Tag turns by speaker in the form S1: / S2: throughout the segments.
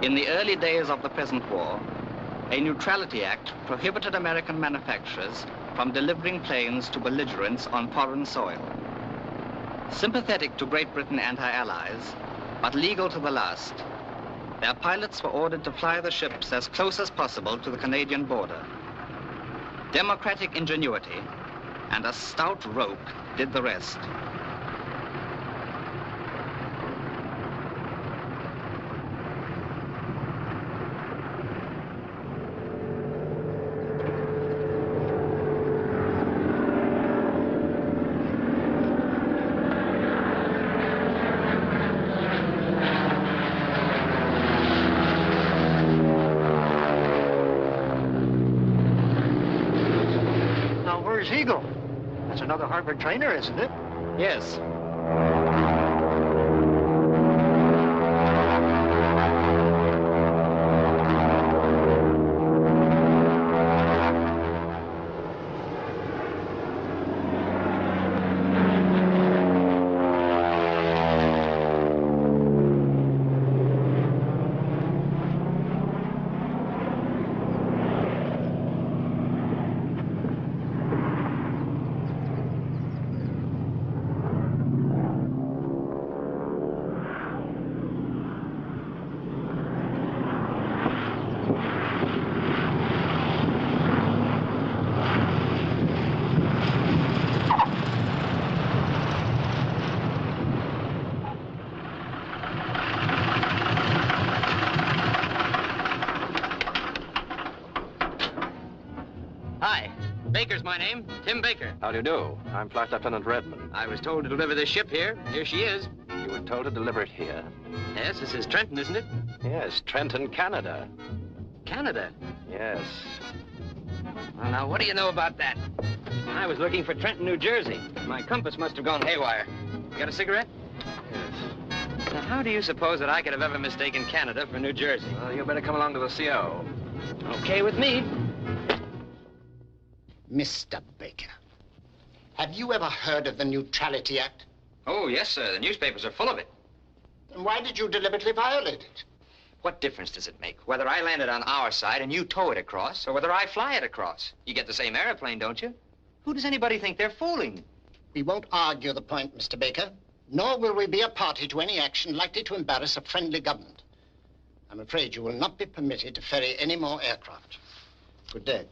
S1: In the early days of the present war, a Neutrality Act prohibited American manufacturers from delivering planes to belligerents on foreign soil. Sympathetic to Great Britain and her allies, but legal to the last, their pilots were ordered to fly the ships as close as possible to the Canadian border. Democratic ingenuity and a stout rope did the rest.
S2: Another Harvard trainer, isn't it?
S1: Yes.
S3: Baker's my name, Tim Baker.
S4: How do you do? I'm Flight Lieutenant Redmond.
S3: I was told to deliver this ship here. Here she is.
S4: You were told to deliver it here?
S3: Yes, this is Trenton, isn't it?
S4: Yes, Trenton, Canada.
S3: Canada?
S4: Yes.
S3: Well, now, what do you know about that? I was looking for Trenton, New Jersey. My compass must have gone haywire. You got a cigarette?
S4: Yes.
S3: Now, how do you suppose that I could have ever mistaken Canada for New Jersey?
S4: Well, you better come along to the CO.
S3: Okay with me.
S2: Mr. Baker, have you ever heard of the Neutrality Act?
S3: Oh, yes, sir. The newspapers are full of it.
S2: Then why did you deliberately violate it?
S3: What difference does it make? Whether I land it on our side and you tow it across, or whether I fly it across? You get the same airplane, don't you? Who does anybody think they're fooling?
S2: We won't argue the point, Mr. Baker, nor will we be a party to any action likely to embarrass a friendly government. I'm afraid you will not be permitted to ferry any more aircraft. Good day.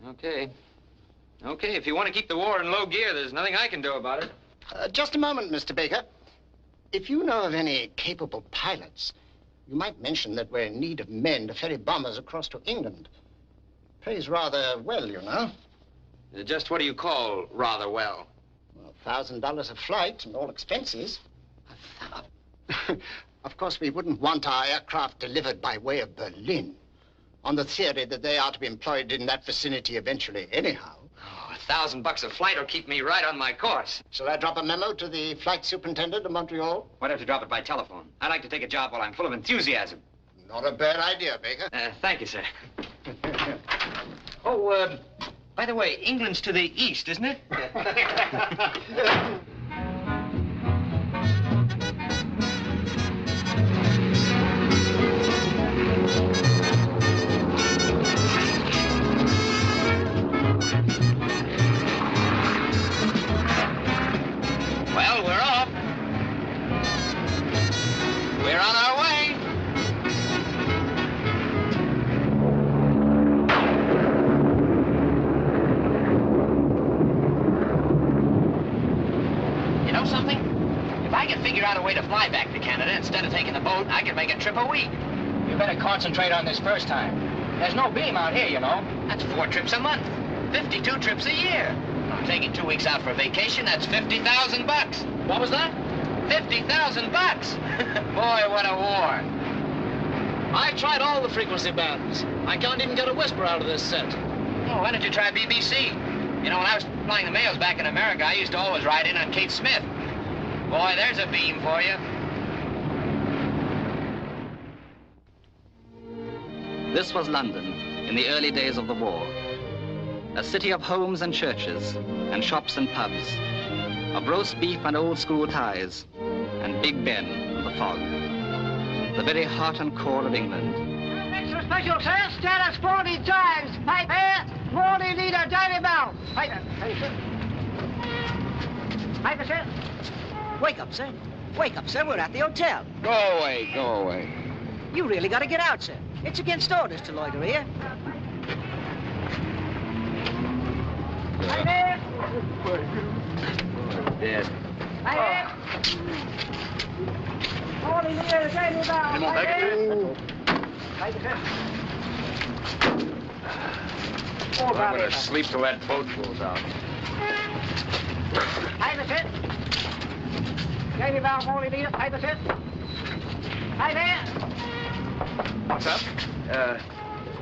S3: Okay. Okay, if you want to keep the war in low gear, there's nothing I can do about it.
S2: Just a moment, Mr. Baker. If you know of any capable pilots, you might mention that we're in need of men to ferry bombers across to England. Pays rather well, you know.
S3: Just what do you call rather well?
S2: Well, $1,000 a flight and all expenses. Of course, we wouldn't want our aircraft delivered by way of Berlin, on the theory that they are to be employed in that vicinity eventually anyhow.
S3: Oh, $1,000 a flight will keep me right on my course.
S2: Shall I drop a memo to the flight superintendent of Montreal?
S3: Why don't you drop it by telephone? I'd like to take a job while I'm full of enthusiasm.
S2: Not a bad idea, Baker.
S3: Thank you, sir. By the way, England's to the east, isn't it? Well, we're off. We're on our way. You know something? If I could figure out a way to fly back to Canada instead of taking the boat, I could make a trip a week.
S5: You better concentrate on this first time. There's no beam out here, you know.
S3: That's 4 trips a month. 52 trips a year. I'm taking 2 weeks out for vacation. That's $50,000.
S5: What was that?
S3: $50,000. Boy, what a war.
S5: I tried all the frequency bands. I can't even get a whisper out of this set.
S3: Oh, why don't you try BBC? You know, when I was flying the mails back in America, I used to always ride in on Kate Smith. Boy, there's a beam for you.
S1: This was London, in the early days of the war. A city of homes and churches, and shops and pubs, of roast beef and old school ties, and Big Ben and the fog. The very heart and core of England.
S6: Extra special, sir. Status 40 times. Pipe here. Morning leader, Daily Bell. Pipe sir.
S7: Wake up, sir. Wake up, sir. We're at the hotel.
S8: Go away, go away.
S7: You really got to get out, sir. It's against orders to loiter here.
S6: Pipe here.
S3: Dead.
S6: Pipe here. Morning leader, Daily Bell.
S8: Any more packages?
S6: Pipe sir.
S8: I'm gonna sleep till that boat pulls out.
S6: Pipe sir. Daily Bell, morning leader. Pipe sir. Pipe here.
S3: What's up?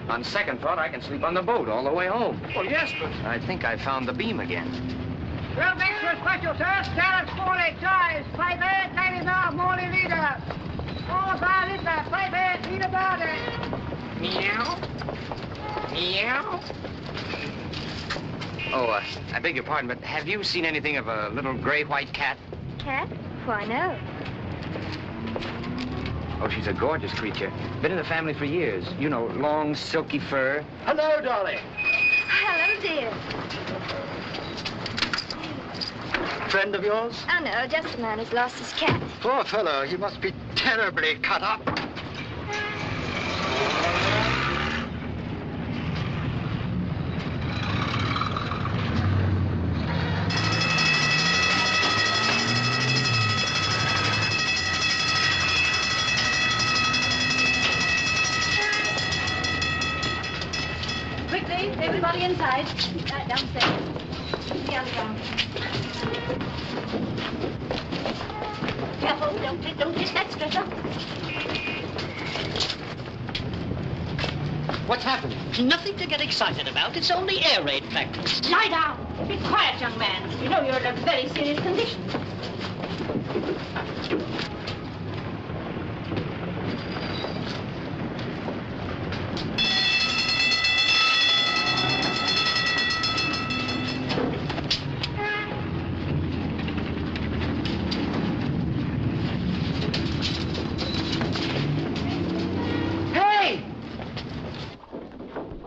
S3: On second thought, I can sleep on the boat all the way home.
S8: Well, yes, but...
S3: I think I found the beam again.
S6: Well, extra special, sir. Status 40 times. Pipe here. Daily Bell, morning leader. All about it, sir. Pipe here. Read about it.
S3: Meow. Meow. Oh, I beg your pardon, but have you seen anything of a little gray-white cat?
S9: Cat? Why, no.
S3: Oh, she's a gorgeous creature. Been in the family for years. You know, long, silky fur.
S8: Hello, darling.
S9: Hello, dear.
S2: Friend of yours?
S9: Oh, no, just a man who's lost his cat.
S2: Poor fellow, he must be terribly cut up.
S9: Quickly, everybody inside. Downstairs. The underground. Careful, don't miss that stretcher.
S5: What's happened?
S10: Nothing to get excited about. It's only air raid practice.
S9: Lie down. Be quiet, young man. You know you're in a very serious condition.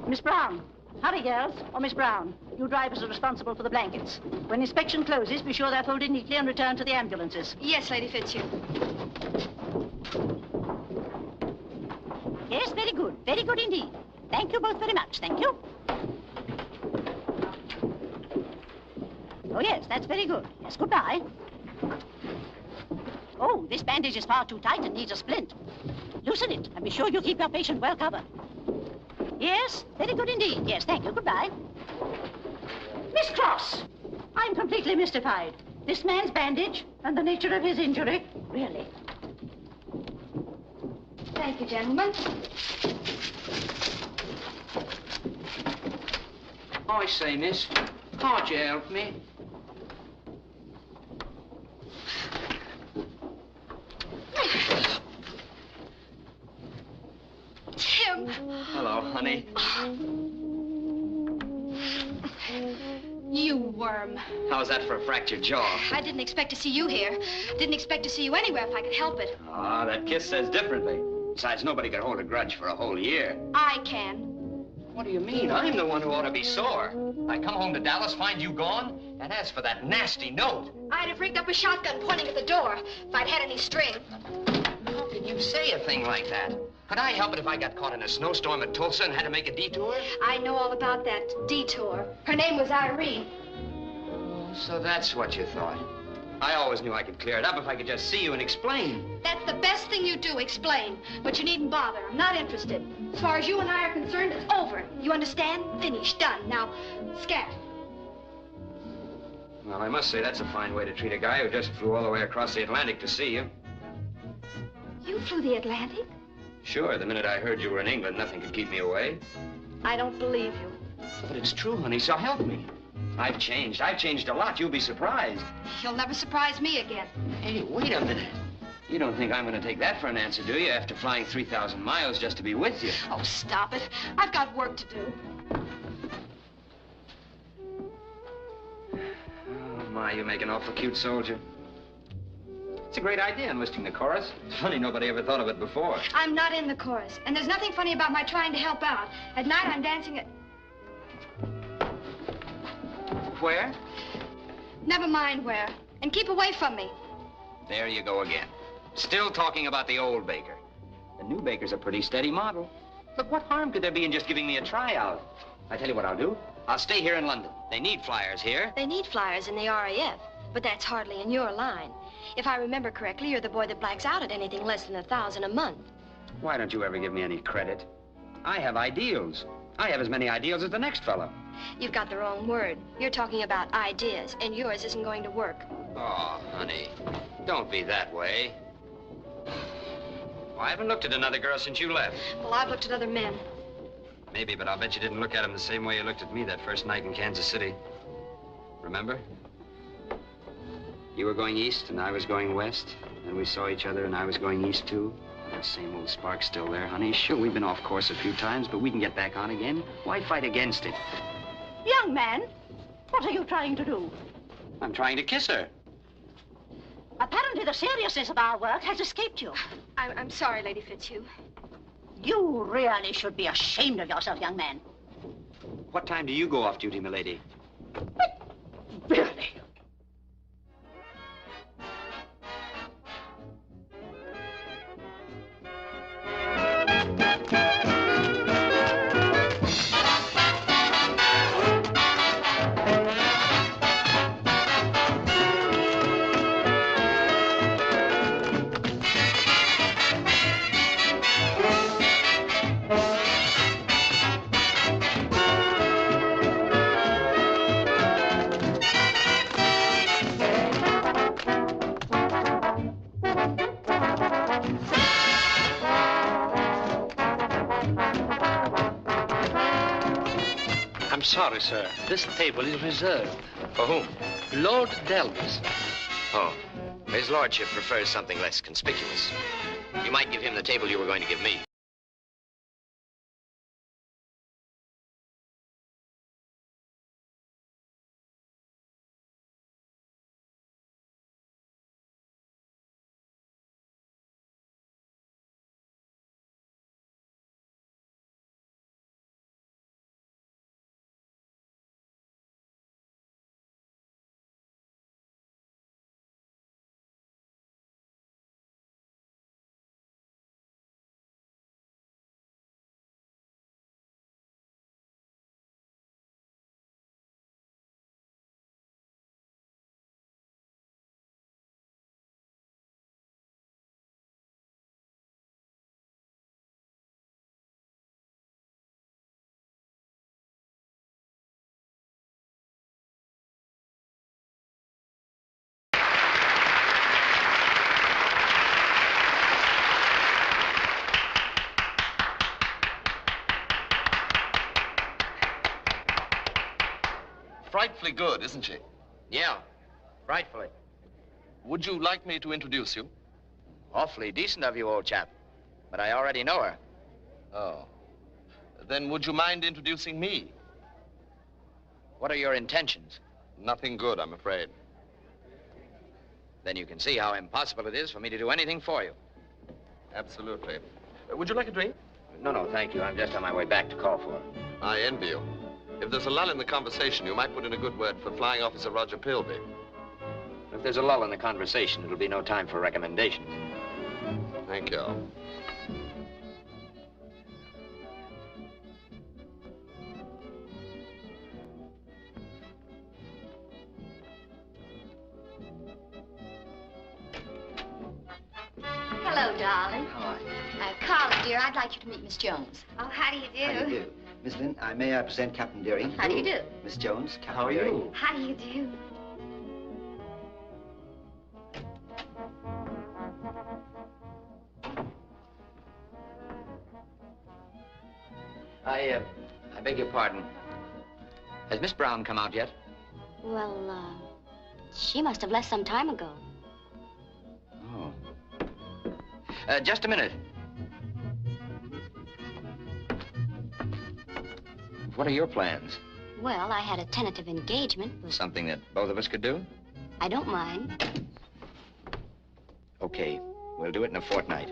S11: Miss Brown. Hurry, girls. Or Miss Brown. You drivers are responsible for the blankets. When inspection closes, be sure they're folded neatly and returned to the ambulances.
S9: Yes, Lady Fitzhugh.
S11: Yes, very good. Very good indeed. Thank you both very much. Thank you. Oh, yes, that's very good. Yes, goodbye. Oh, this bandage is far too tight and needs a splint. Loosen it, and be sure you keep your patient well covered. Yes, very good indeed. Yes, thank you. Goodbye. Miss Cross, I'm completely mystified. This man's bandage and the nature of his injury, really.
S9: Thank you, gentlemen.
S3: I say, miss, can't you help me?
S9: Tim.
S3: Hello, honey.
S9: You worm.
S3: How's that for a fractured jaw?
S9: I didn't expect to see you here. Didn't expect to see you anywhere if I could help it.
S3: Ah, that kiss says differently. Besides, nobody could hold a grudge for a whole year.
S9: I can.
S3: What do you mean? I'm the one who ought to be sore. I come home to Dallas, find you gone, and as for that nasty note...
S9: I'd have rigged up a shotgun pointing at the door if I'd had any string.
S3: How can you say a thing like that? Could I help it if I got caught in a snowstorm at Tulsa and had to make a detour?
S9: I know all about that detour. Her name was Irene.
S3: So that's what you thought. I always knew I could clear it up if I could just see you and explain.
S9: That's the best thing you do, explain. But you needn't bother. I'm not interested. As far as you and I are concerned, it's over. You understand? Finished. Done. Now, scat.
S3: Well, I must say that's a fine way to treat a guy who just flew all the way across the Atlantic to see you.
S9: You flew the Atlantic?
S3: Sure, the minute I heard you were in England, nothing could keep me away.
S9: I don't believe you.
S3: But it's true, honey, so help me. I've changed a lot. You'll be surprised.
S9: You'll never surprise me again.
S3: Hey, wait a minute. You don't think I'm going to take that for an answer, do you, after flying 3,000 miles just to be with you?
S9: Oh, stop it. I've got work to do.
S3: Oh, my, you make an awful cute soldier. It's a great idea, enlisting the chorus. It's funny nobody ever thought of it before.
S9: I'm not in the chorus, and there's nothing funny about my trying to help out. At night, I'm dancing at...
S3: Where?
S9: Never mind where. And keep away from me.
S3: There you go again. Still talking about the old baker. The new baker's a pretty steady model. Look, what harm could there be in just giving me a tryout? I tell you what I'll do. I'll stay here in London. They need flyers here.
S9: They need flyers in the R.A.F., but that's hardly in your line. If I remember correctly, you're the boy that blacks out at anything less than $1,000 a month.
S3: Why don't you ever give me any credit? I have ideals. I have as many ideals as the next fellow.
S9: You've got the wrong word. You're talking about ideas, and yours isn't going to work.
S3: Oh, honey, don't be that way. Well, I haven't looked at another girl since you left.
S9: Well, I've looked at other men.
S3: Maybe, but I'll bet you didn't look at them the same way you looked at me that first night in Kansas City. Remember? You were going east and I was going west. And we saw each other and I was going east too. That same old spark's still there, honey. Sure, we've been off course a few times, but we can get back on again. Why fight against it?
S11: Young man, what are you trying to do?
S3: I'm trying to kiss her.
S11: Apparently the seriousness of our work has escaped you.
S9: I'm sorry, Lady Fitzhugh.
S11: You really should be ashamed of yourself, young man.
S3: What time do you go off duty, milady?
S11: Really?
S4: Sorry, sir. This table is reserved.
S3: For whom?
S4: Lord Delvis.
S3: Oh, his lordship prefers something less conspicuous. You might give him the table you were going to give me.
S12: Frightfully good, isn't she?
S3: Yeah, frightfully.
S12: Would you like me to introduce you?
S3: Awfully decent of you, old chap. But I already know her.
S12: Oh. Then would you mind introducing me?
S3: What are your intentions?
S12: Nothing good, I'm afraid.
S3: Then you can see how impossible it is for me to do anything for you.
S12: Absolutely. Would you like a drink?
S3: No, thank you. I'm just on my way back to call for her.
S12: I envy you. If there's a lull in the conversation, you might put in a good word for Flying Officer Roger Pilby.
S3: If there's a lull in the conversation, it'll be no time for recommendations.
S12: Thank you.
S9: Hello, darling.
S13: How are you?
S9: Karl, dear, I'd like you to meet Miss Jones. Oh, how do you do?
S13: How do you do? Miss Lynn, may I present Captain Deering?
S9: How do you do?
S13: Miss Jones, Captain
S4: How are
S13: Deering.
S4: you?
S9: How do you do?
S3: I beg your pardon. Has Miss Brown come out yet?
S9: Well, she must have left some time ago.
S13: Oh.
S3: Just a minute. What are your plans?
S9: Well, I had a tentative engagement.
S3: Something that both of us could do?
S9: I don't mind.
S3: Okay, we'll do it in a fortnight.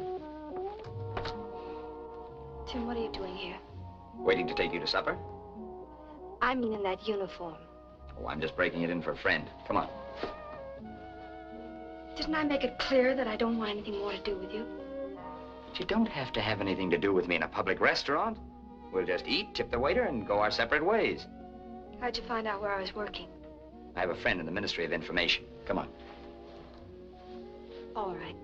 S9: Tim, what are you doing here?
S3: Waiting to take you to supper?
S9: I mean in that uniform.
S3: Oh, I'm just breaking it in for a friend. Come on.
S9: Didn't I make it clear that I don't want anything more to do with you?
S3: But you don't have to have anything to do with me in a public restaurant. We'll just eat, tip the waiter, and go our separate ways.
S9: How'd you find out where I was working?
S3: I have a friend in the Ministry of Information. Come on.
S9: All right.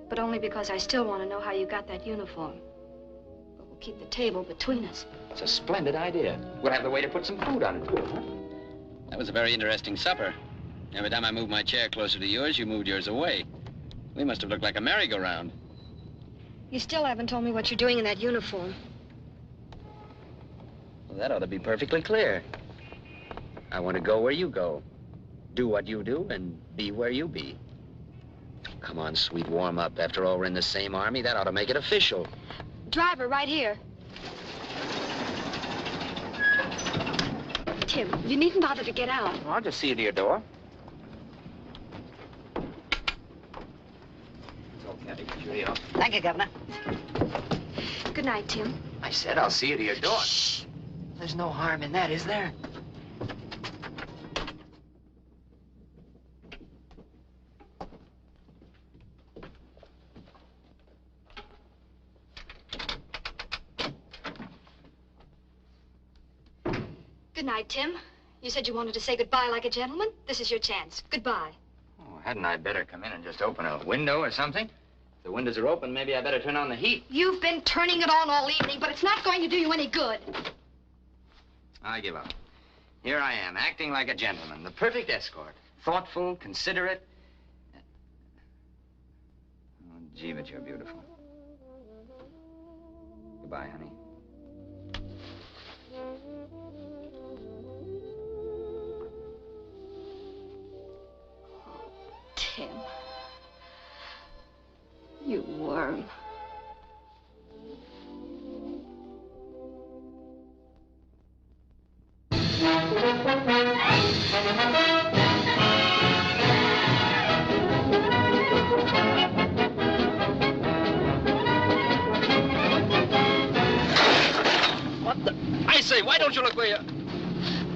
S9: But only because I still want to know how you got that uniform. But we'll keep the table between us.
S3: It's a splendid idea. We'll have the waiter put some food on it, too, huh?
S14: That was a very interesting supper. Every time I moved my chair closer to yours, you moved yours away. We must have looked like a merry-go-round.
S9: You still haven't told me what you're doing in that uniform.
S3: Well, that ought to be perfectly clear. I want to go where you go, do what you do, and be where you be. Come on, sweet, warm up. After all, we're in the same army. That ought to make it official.
S9: Driver, right here. Tim, you needn't bother to get out.
S3: I'll just see you to your door. Okay, cheerio.
S11: Thank you, Governor.
S9: Good night, Tim.
S3: I said I'll see you to your door. Shh. There's no harm in that, is there?
S9: Good night, Tim. You said you wanted to say goodbye like a gentleman. This is your chance. Goodbye.
S3: Oh, hadn't I better come in and just open a window or something? If the windows are open, maybe I better turn on the heat.
S9: You've been turning it on all evening, but it's not going to do you any good.
S3: I give up. Here I am, acting like a gentleman, the perfect escort. Thoughtful, considerate. Oh, gee, but you're beautiful. Goodbye, honey.
S9: Tim. You worm.
S4: What the? I say, why don't you look where you...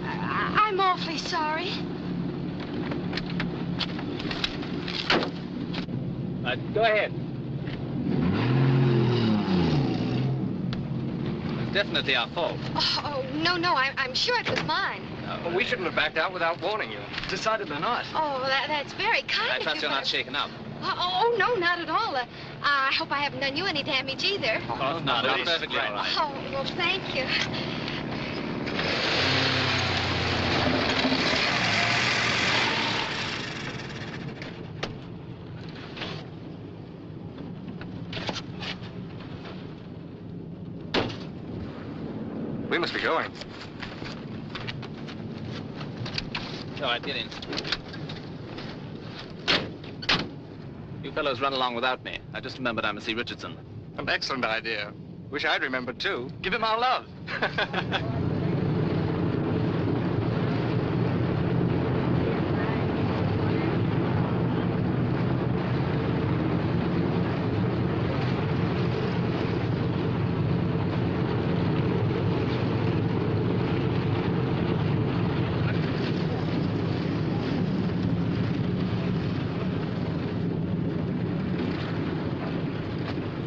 S9: I'm awfully sorry.
S4: Go ahead. It's definitely our fault.
S9: Oh, no, I'm sure it was mine.
S4: We shouldn't have backed out without warning you. Decidedly not.
S9: Oh, that's very kind of you.
S4: I trust you're not shaken up.
S9: Oh, no, not at all. I hope I haven't done you any damage either.
S4: Oh, no, that's perfectly all right.
S9: Oh, well, thank you.
S4: We must be going. All right, get in. You fellows run along without me. I just remembered I must see Richardson.
S8: An excellent idea. Wish I'd remembered, too. Give him our love.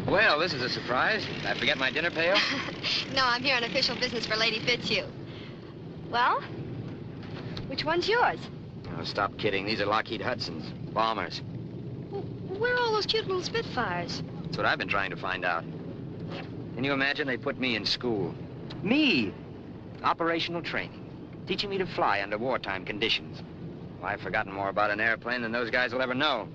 S3: Well, this is a surprise. Did I forget my dinner pail?
S9: No, I'm here on official business for Lady Fitzhugh. Well, which one's yours?
S3: Oh, stop kidding. These are Lockheed Hudsons, bombers.
S9: Well, where are all those cute little Spitfires?
S3: That's what I've been trying to find out. Can you imagine they put me in school? Me! Operational training. Teaching me to fly under wartime conditions. Well, I've forgotten more about an airplane than those guys will ever know.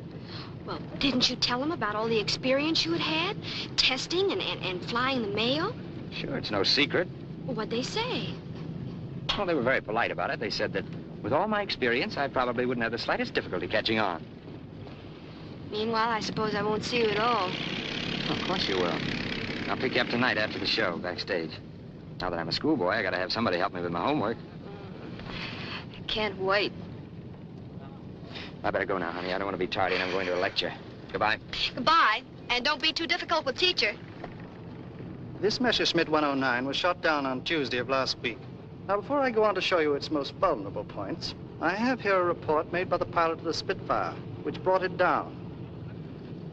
S9: Well, didn't you tell them about all the experience you had? Testing and flying the mail?
S3: Sure, it's no secret.
S9: Well, what'd they say?
S3: Well, they were very polite about it. They said that with all my experience, I probably wouldn't have the slightest difficulty catching on.
S9: Meanwhile, I suppose I won't see you at all.
S3: Of course you will. I'll pick you up tonight after the show, backstage. Now that I'm a schoolboy, I gotta have somebody help me with my homework.
S9: I can't wait.
S3: I better go now, honey. I don't want to be tardy, and I'm going to a lecture. Goodbye.
S9: Goodbye. And don't be too difficult with teacher.
S2: This Messerschmitt 109 was shot down on Tuesday of last week. Now, before I go on to show you its most vulnerable points, I have here a report made by the pilot of the Spitfire, which brought it down.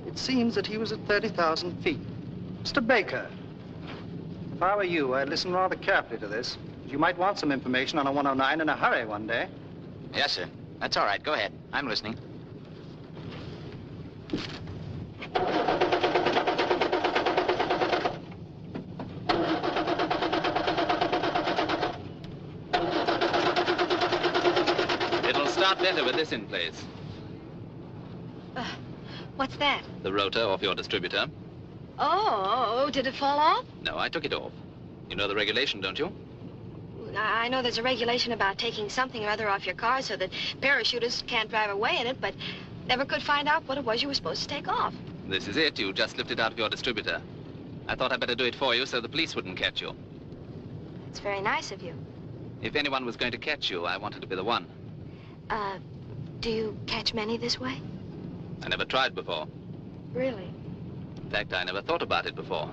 S2: It seems that he was at 30,000 feet. Mr. Baker, if I were you, I'd listen rather carefully to this. You might want some information on a 109 in a hurry one day.
S3: Yes, sir. That's all right. Go ahead. I'm listening.
S4: It'll start better with this in place.
S9: What's that?
S4: The rotor off your distributor.
S9: Oh, did it fall off?
S4: No, I took it off. You know the regulation, don't you?
S9: I know there's a regulation about taking something or other off your car so that parachutists can't drive away in it, but never could find out what it was you were supposed to take off.
S4: This is it. You just lifted out of your distributor. I thought I'd better do it for you so the police wouldn't catch you.
S9: It's very nice of you.
S4: If anyone was going to catch you, I wanted to be the one.
S9: Do you catch many this way?
S4: I never tried before.
S9: Really?
S4: In fact, I never thought about it before.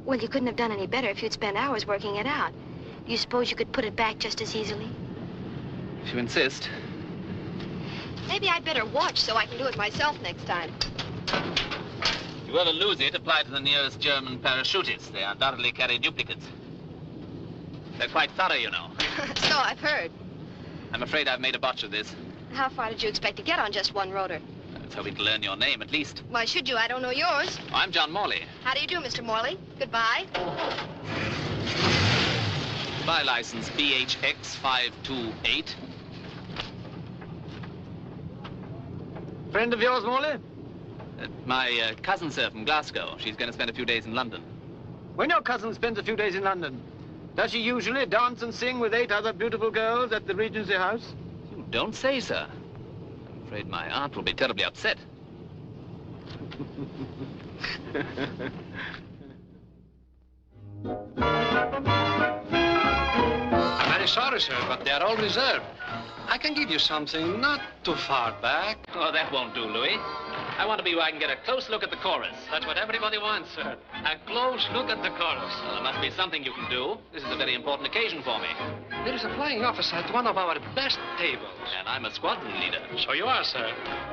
S9: Well, you couldn't have done any better if you'd spent hours working it out. Do you suppose you could put it back just as easily?
S4: If you insist.
S9: Maybe I'd better watch so I can do it myself next time.
S4: If you ever lose it, apply to the nearest German parachutists. They undoubtedly carry duplicates. They're quite thorough, you know.
S9: So I've heard.
S4: I'm afraid I've made a botch of this.
S9: How far did you expect to get on just one rotor?
S4: I was hoping to learn your name, at least.
S9: Why should you? I don't know yours.
S4: I'm John Morley.
S9: How do you do, Mr. Morley? Goodbye.
S4: By license BHX 528.
S5: Friend of yours, Morley?
S4: My cousin, sir, from Glasgow. She's going to spend a few days in London.
S5: When your cousin spends a few days in London, does she usually dance and sing with 8 other beautiful girls at the Regency House?
S4: You don't say, sir. I'm afraid my aunt will be terribly upset.
S15: I'm very sorry, sir, but they're all reserved. I can give you something not too far back.
S4: Oh, that won't do, Louis. I want to be where I can get a close look at the chorus.
S15: That's what everybody wants, sir. A close look at the chorus.
S4: Well, there must be something you can do. This is a very important occasion for me.
S15: There is a flying officer at one of our best tables.
S4: And I'm a squadron leader.
S15: So you are, sir.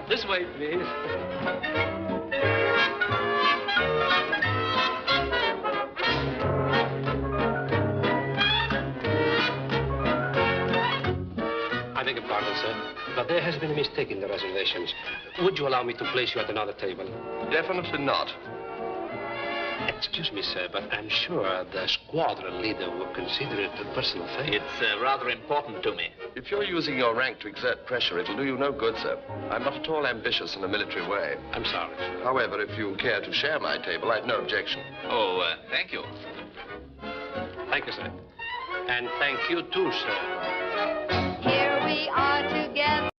S15: This way, please. I beg your pardon, sir, but there has been a mistake in the reservations. Would you allow me to place you at another table?
S12: Definitely not.
S15: Excuse me, sir, but I'm sure the squadron leader will consider it a personal favor.
S4: It's rather important to me.
S12: If you're using your rank to exert pressure, it'll do you no good, sir. I'm not at all ambitious in a military way.
S15: I'm sorry, sir.
S12: However, if you care to share my table, I've no objection.
S4: Oh, thank you.
S15: Thank you, sir. And thank you, too, sir.
S9: Here we are together.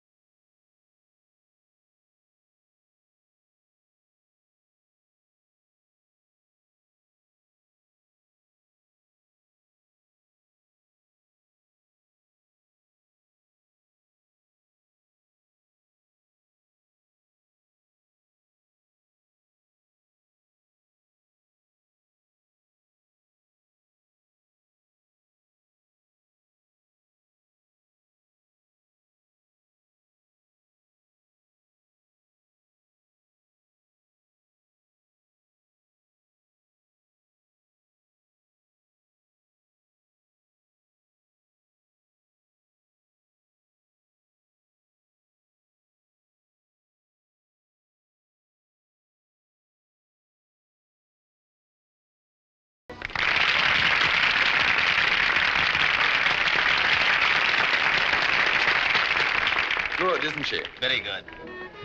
S12: Good, isn't she?
S4: Very good.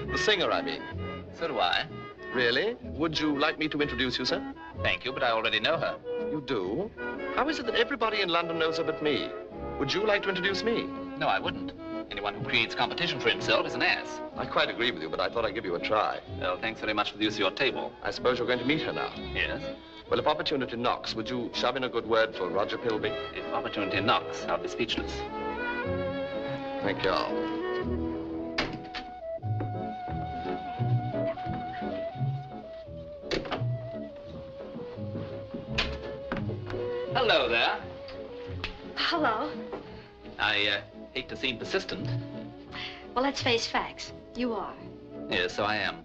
S12: The singer, I mean.
S4: So do I.
S12: Really? Would you like me to introduce you, sir?
S4: Thank you, but I already know her.
S12: You do? How is it that everybody in London knows her but me? Would you like to introduce me?
S4: No, I wouldn't. Anyone who creates competition for himself is an ass.
S12: I quite agree with you, but I thought I'd give you a try.
S4: Well, thanks very much for the use of your table.
S12: I suppose you're going to meet her now.
S4: Yes?
S12: Well, if opportunity knocks, would you shove in a good word for Roger Pilby?
S4: If opportunity knocks, I'll be speechless.
S12: Thank you all.
S4: Hello there.
S9: Hello.
S4: I hate to seem persistent.
S9: Well, let's face facts. You are.
S4: Yes, so I am.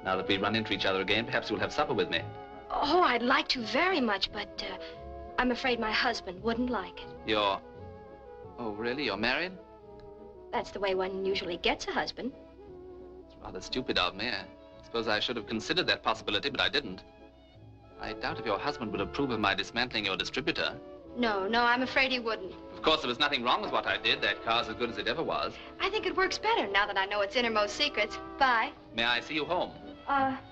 S4: Now that we run into each other again, perhaps you'll have supper with me.
S9: Oh, I'd like to very much, but I'm afraid my husband wouldn't like it.
S4: You're... Oh, really? You're married?
S9: That's the way one usually gets a husband.
S4: It's rather stupid of me. I suppose I should have considered that possibility, but I didn't. I doubt if your husband would approve of my dismantling your distributor.
S9: No, I'm afraid he wouldn't.
S4: Of course, there was nothing wrong with what I did. That car's as good as it ever was.
S9: I think it works better now that I know its innermost secrets. Bye.
S4: May I see you home?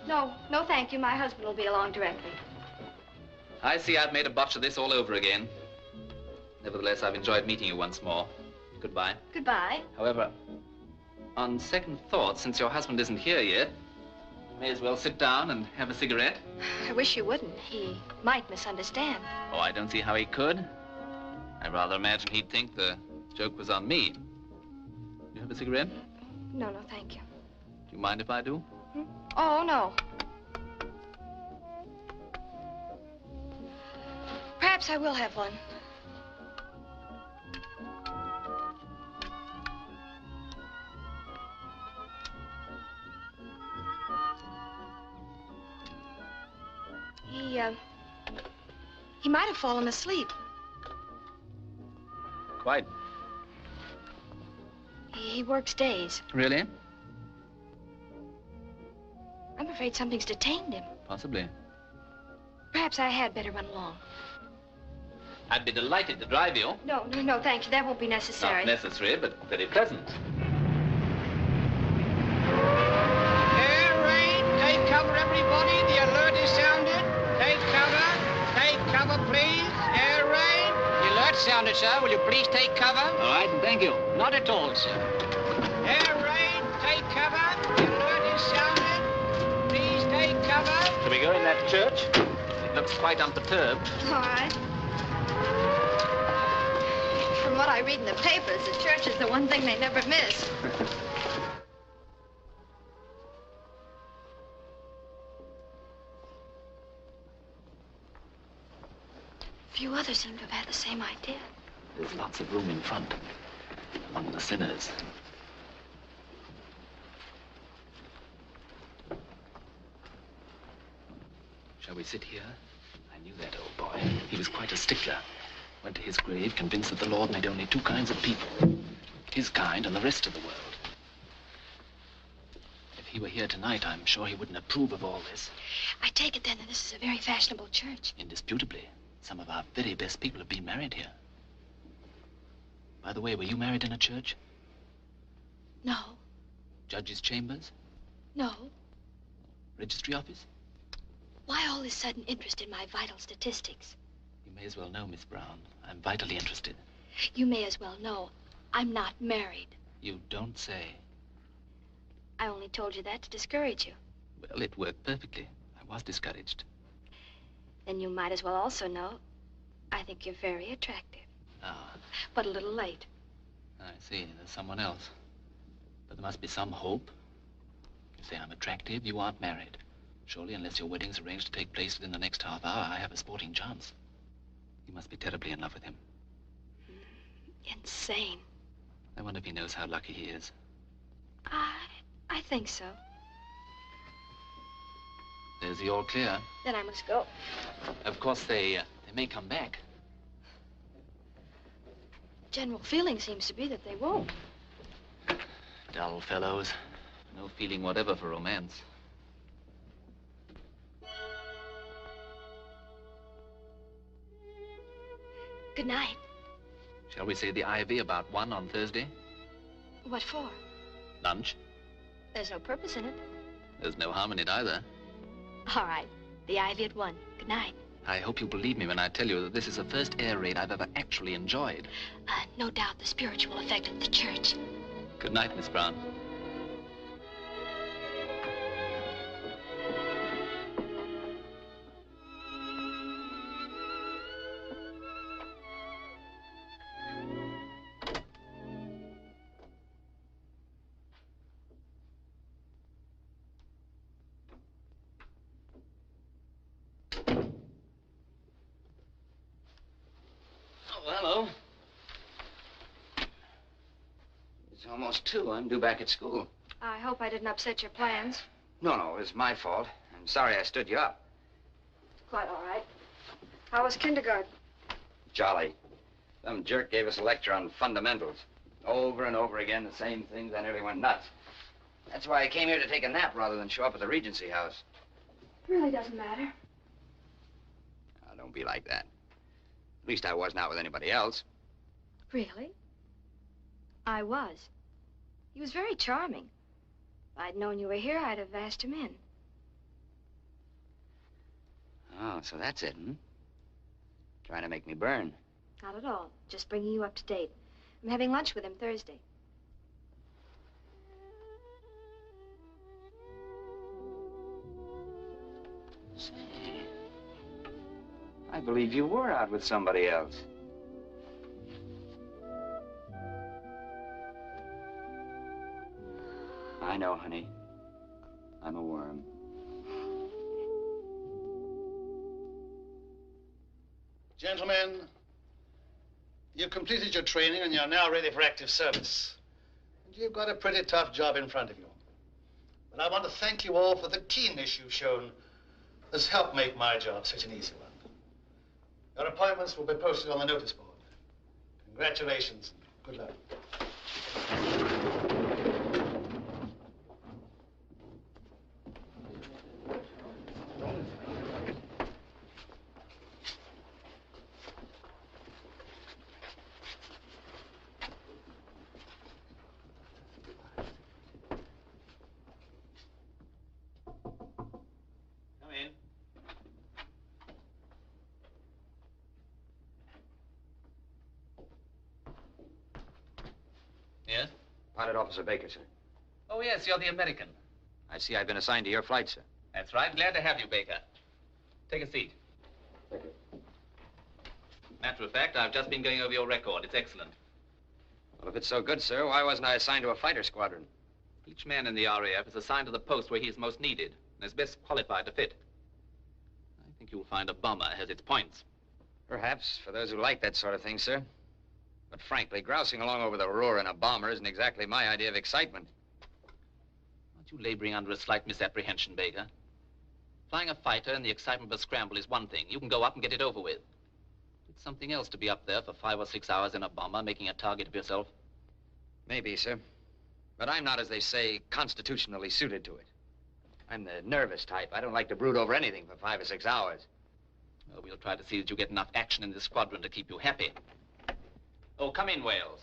S9: No, thank you. My husband will be along directly.
S4: I see I've made a botch of this all over again. Nevertheless, I've enjoyed meeting you once more. Goodbye.
S9: Goodbye.
S4: However, on second thought, since your husband isn't here yet, you may as well sit down and have a cigarette.
S9: I wish you wouldn't. He might misunderstand.
S4: Oh, I don't see how he could. I rather imagine he'd think the joke was on me. You have a cigarette?
S9: No, thank you.
S4: Do you mind if I do?
S9: Oh, no. Perhaps I will have one. He might have fallen asleep.
S4: Quite.
S9: He works days.
S4: Really?
S9: I'm afraid something's detained him.
S4: Possibly.
S9: Perhaps I had better run along.
S4: I'd be delighted to drive you.
S9: No, thank you. That won't be necessary.
S4: Not necessary, but very pleasant.
S6: Air raid, take cover, everybody. The alert is sounded. Take cover. Take cover, please. Air raid.
S7: The alert sounded, sir. Will you please take cover?
S4: All right, thank you.
S7: Not at all, sir.
S6: Air raid, take cover. The alert is sounded. Please take cover.
S4: Shall we go in that church? It looks quite unperturbed.
S9: All right. From what I read in the papers, the church is the one thing they never miss. Few others seem to have had the same idea.
S4: There's lots of room in front, among the sinners. Shall we sit here? I knew that old boy. He was quite a stickler. Went to his grave, convinced that the Lord made only two kinds of people. His kind and the rest of the world. If he were here tonight, I'm sure he wouldn't approve of all this.
S9: I take it then that this is a very fashionable church.
S4: Indisputably. Some of our very best people have been married here. By the way, were you married in a church?
S9: No.
S4: Judge's chambers?
S9: No.
S4: Registry office?
S9: Why all this sudden interest in my vital statistics?
S4: You may as well know, Miss Brown. I'm vitally interested.
S9: You may as well know I'm not married.
S4: You don't say.
S9: I only told you that to discourage you.
S4: Well, it worked perfectly. I was discouraged.
S9: Then you might as well also know I think you're very attractive.
S4: Ah.
S9: But a little late.
S4: I see. There's someone else. But there must be some hope. You say I'm attractive, you aren't married. Surely, unless your wedding's arranged to take place within the next half hour, I have a sporting chance. You must be terribly in love with him.
S9: Insane.
S4: I wonder if he knows how lucky he is.
S9: I think so.
S4: There's the all clear.
S9: Then I must go.
S4: Of course, they may come back.
S9: General feeling seems to be that they won't.
S4: Dull fellows. No feeling whatever for romance.
S9: Good night.
S4: Shall we say the Ivy about 1 on Thursday?
S9: What for?
S4: Lunch.
S9: There's no purpose in it.
S4: There's no harm in it either.
S9: All right. The Ivy at 1. Good night.
S4: I hope you believe me when I tell you that this is the first air raid I've ever actually enjoyed.
S9: No doubt the spiritual effect of the church.
S4: Good night, Miss Brown.
S3: Hello. It's almost 2. I'm due back at school.
S9: I hope I didn't upset your plans.
S3: No, it was my fault. I'm sorry I stood you up.
S9: Quite all right. How was kindergarten?
S3: Jolly. Some jerk gave us a lecture on fundamentals. Over and over again, the same things. I nearly went nuts. That's why I came here to take a nap rather than show up at the Regency House.
S9: It really doesn't matter.
S3: Now, don't be like that. At least I was not with anybody else.
S9: Really? I was. He was very charming. If I'd known you were here, I'd have asked him in.
S3: Oh, so that's it, hmm? Trying to make me burn.
S9: Not at all. Just bringing you up to date. I'm having lunch with him Thursday.
S3: Say, I believe you were out with somebody else. I know, honey. I'm a worm.
S16: Gentlemen, you've completed your training and you're now ready for active service. And you've got a pretty tough job in front of you. But I want to thank you all for the keenness you've shown that's helped make my job such an easy one. Your appointments will be posted on the notice board. Congratulations and good luck.
S4: Yes?
S3: Pilot Officer Baker, sir.
S4: Oh, yes, you're the American.
S3: I see I've been assigned to your flight, sir.
S4: That's right. Glad to have you, Baker. Take a seat.
S3: Thank you.
S4: Matter of fact, I've just been going over your record. It's excellent.
S3: Well, if it's so good, sir, why wasn't I assigned to a fighter squadron?
S4: Each man in the R.A.F. is assigned to the post where he is most needed and is best qualified to fit. I think you'll find a bomber has its points.
S3: Perhaps, for those who like that sort of thing, sir. But frankly, grousing along over the Ruhr in a bomber isn't exactly my idea of excitement.
S4: Aren't you laboring under a slight misapprehension, Baker? Flying a fighter in the excitement of a scramble is one thing. You can go up and get it over with. It's something else to be up there for 5 or 6 hours in a bomber, making a target of yourself.
S3: Maybe, sir. But I'm not, as they say, constitutionally suited to it. I'm the nervous type. I don't like to brood over anything for 5 or 6 hours.
S4: Well, we'll try to see that you get enough action in this squadron to keep you happy. Oh, come in, Wales.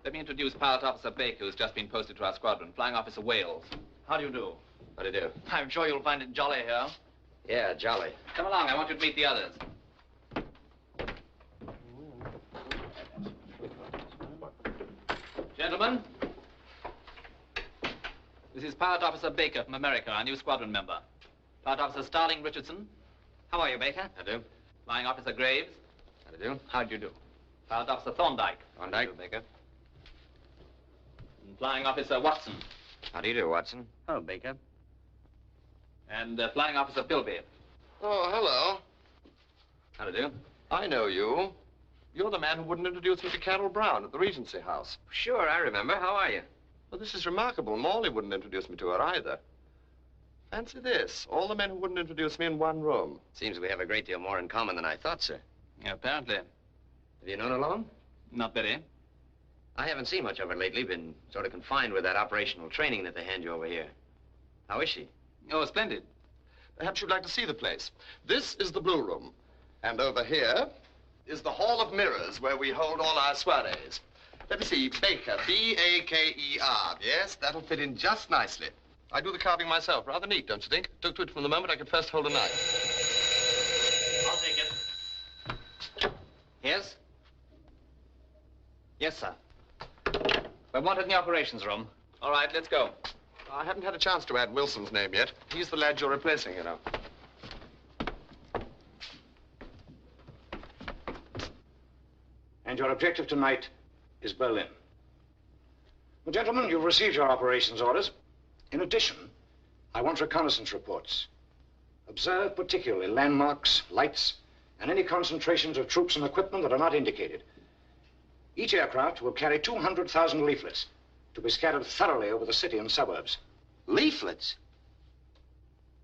S4: Let me introduce Pilot Officer Baker, who's just been posted to our squadron. Flying Officer Wales. How do you do?
S3: How do you do?
S4: I'm sure you'll find it jolly here.
S3: Yeah, jolly.
S4: Come along. I want you to meet the others. Gentlemen, this is Pilot Officer Baker from America, our new squadron member. Pilot Officer Starling Richardson.
S3: How are you, Baker? I do.
S4: Flying Officer Graves.
S3: How do you do?
S4: How do you do? Pilot Officer Thorndyke.
S3: Thorndyke. How do you do, Baker?
S4: And Flying Officer Watson.
S3: How do you do, Watson?
S13: Hello, Baker.
S4: And Flying Officer Philby.
S12: Oh, hello.
S4: How do you do?
S12: I know you. You're the man who wouldn't introduce me to Carol Brown at the Regency House.
S3: Sure, I remember. How are you?
S12: Well, this is remarkable. Morley wouldn't introduce me to her either. Fancy this. All the men who wouldn't introduce me in one room.
S3: Seems we have a great deal more in common than I thought, sir.
S4: Yeah, apparently.
S3: Have you known her long?
S4: Not very.
S3: I haven't seen much of her lately. Been sort of confined with that operational training that they hand you over here. How is she?
S4: Oh, splendid.
S12: Perhaps you'd like to see the place. This is the Blue Room. And over here is the Hall of Mirrors, where we hold all our soirees. Let me see. Baker. B-A-K-E-R. Yes, that'll fit in just nicely. I do the carving myself. Rather neat, don't you think? Took to it from the moment I could first hold a knife.
S1: I'll take it. Yes? Yes, sir. We're wanted in the operations room.
S12: All right, let's go. I haven't had a chance to add Wilson's name yet. He's the lad you're replacing, you know.
S17: And your objective tonight is Berlin. Well, gentlemen, you've received your operations orders. In addition, I want reconnaissance reports. Observe particularly landmarks, lights, and any concentrations of troops and equipment that are not indicated. Each aircraft will carry 200,000 leaflets to be scattered thoroughly over the city and suburbs.
S3: Leaflets?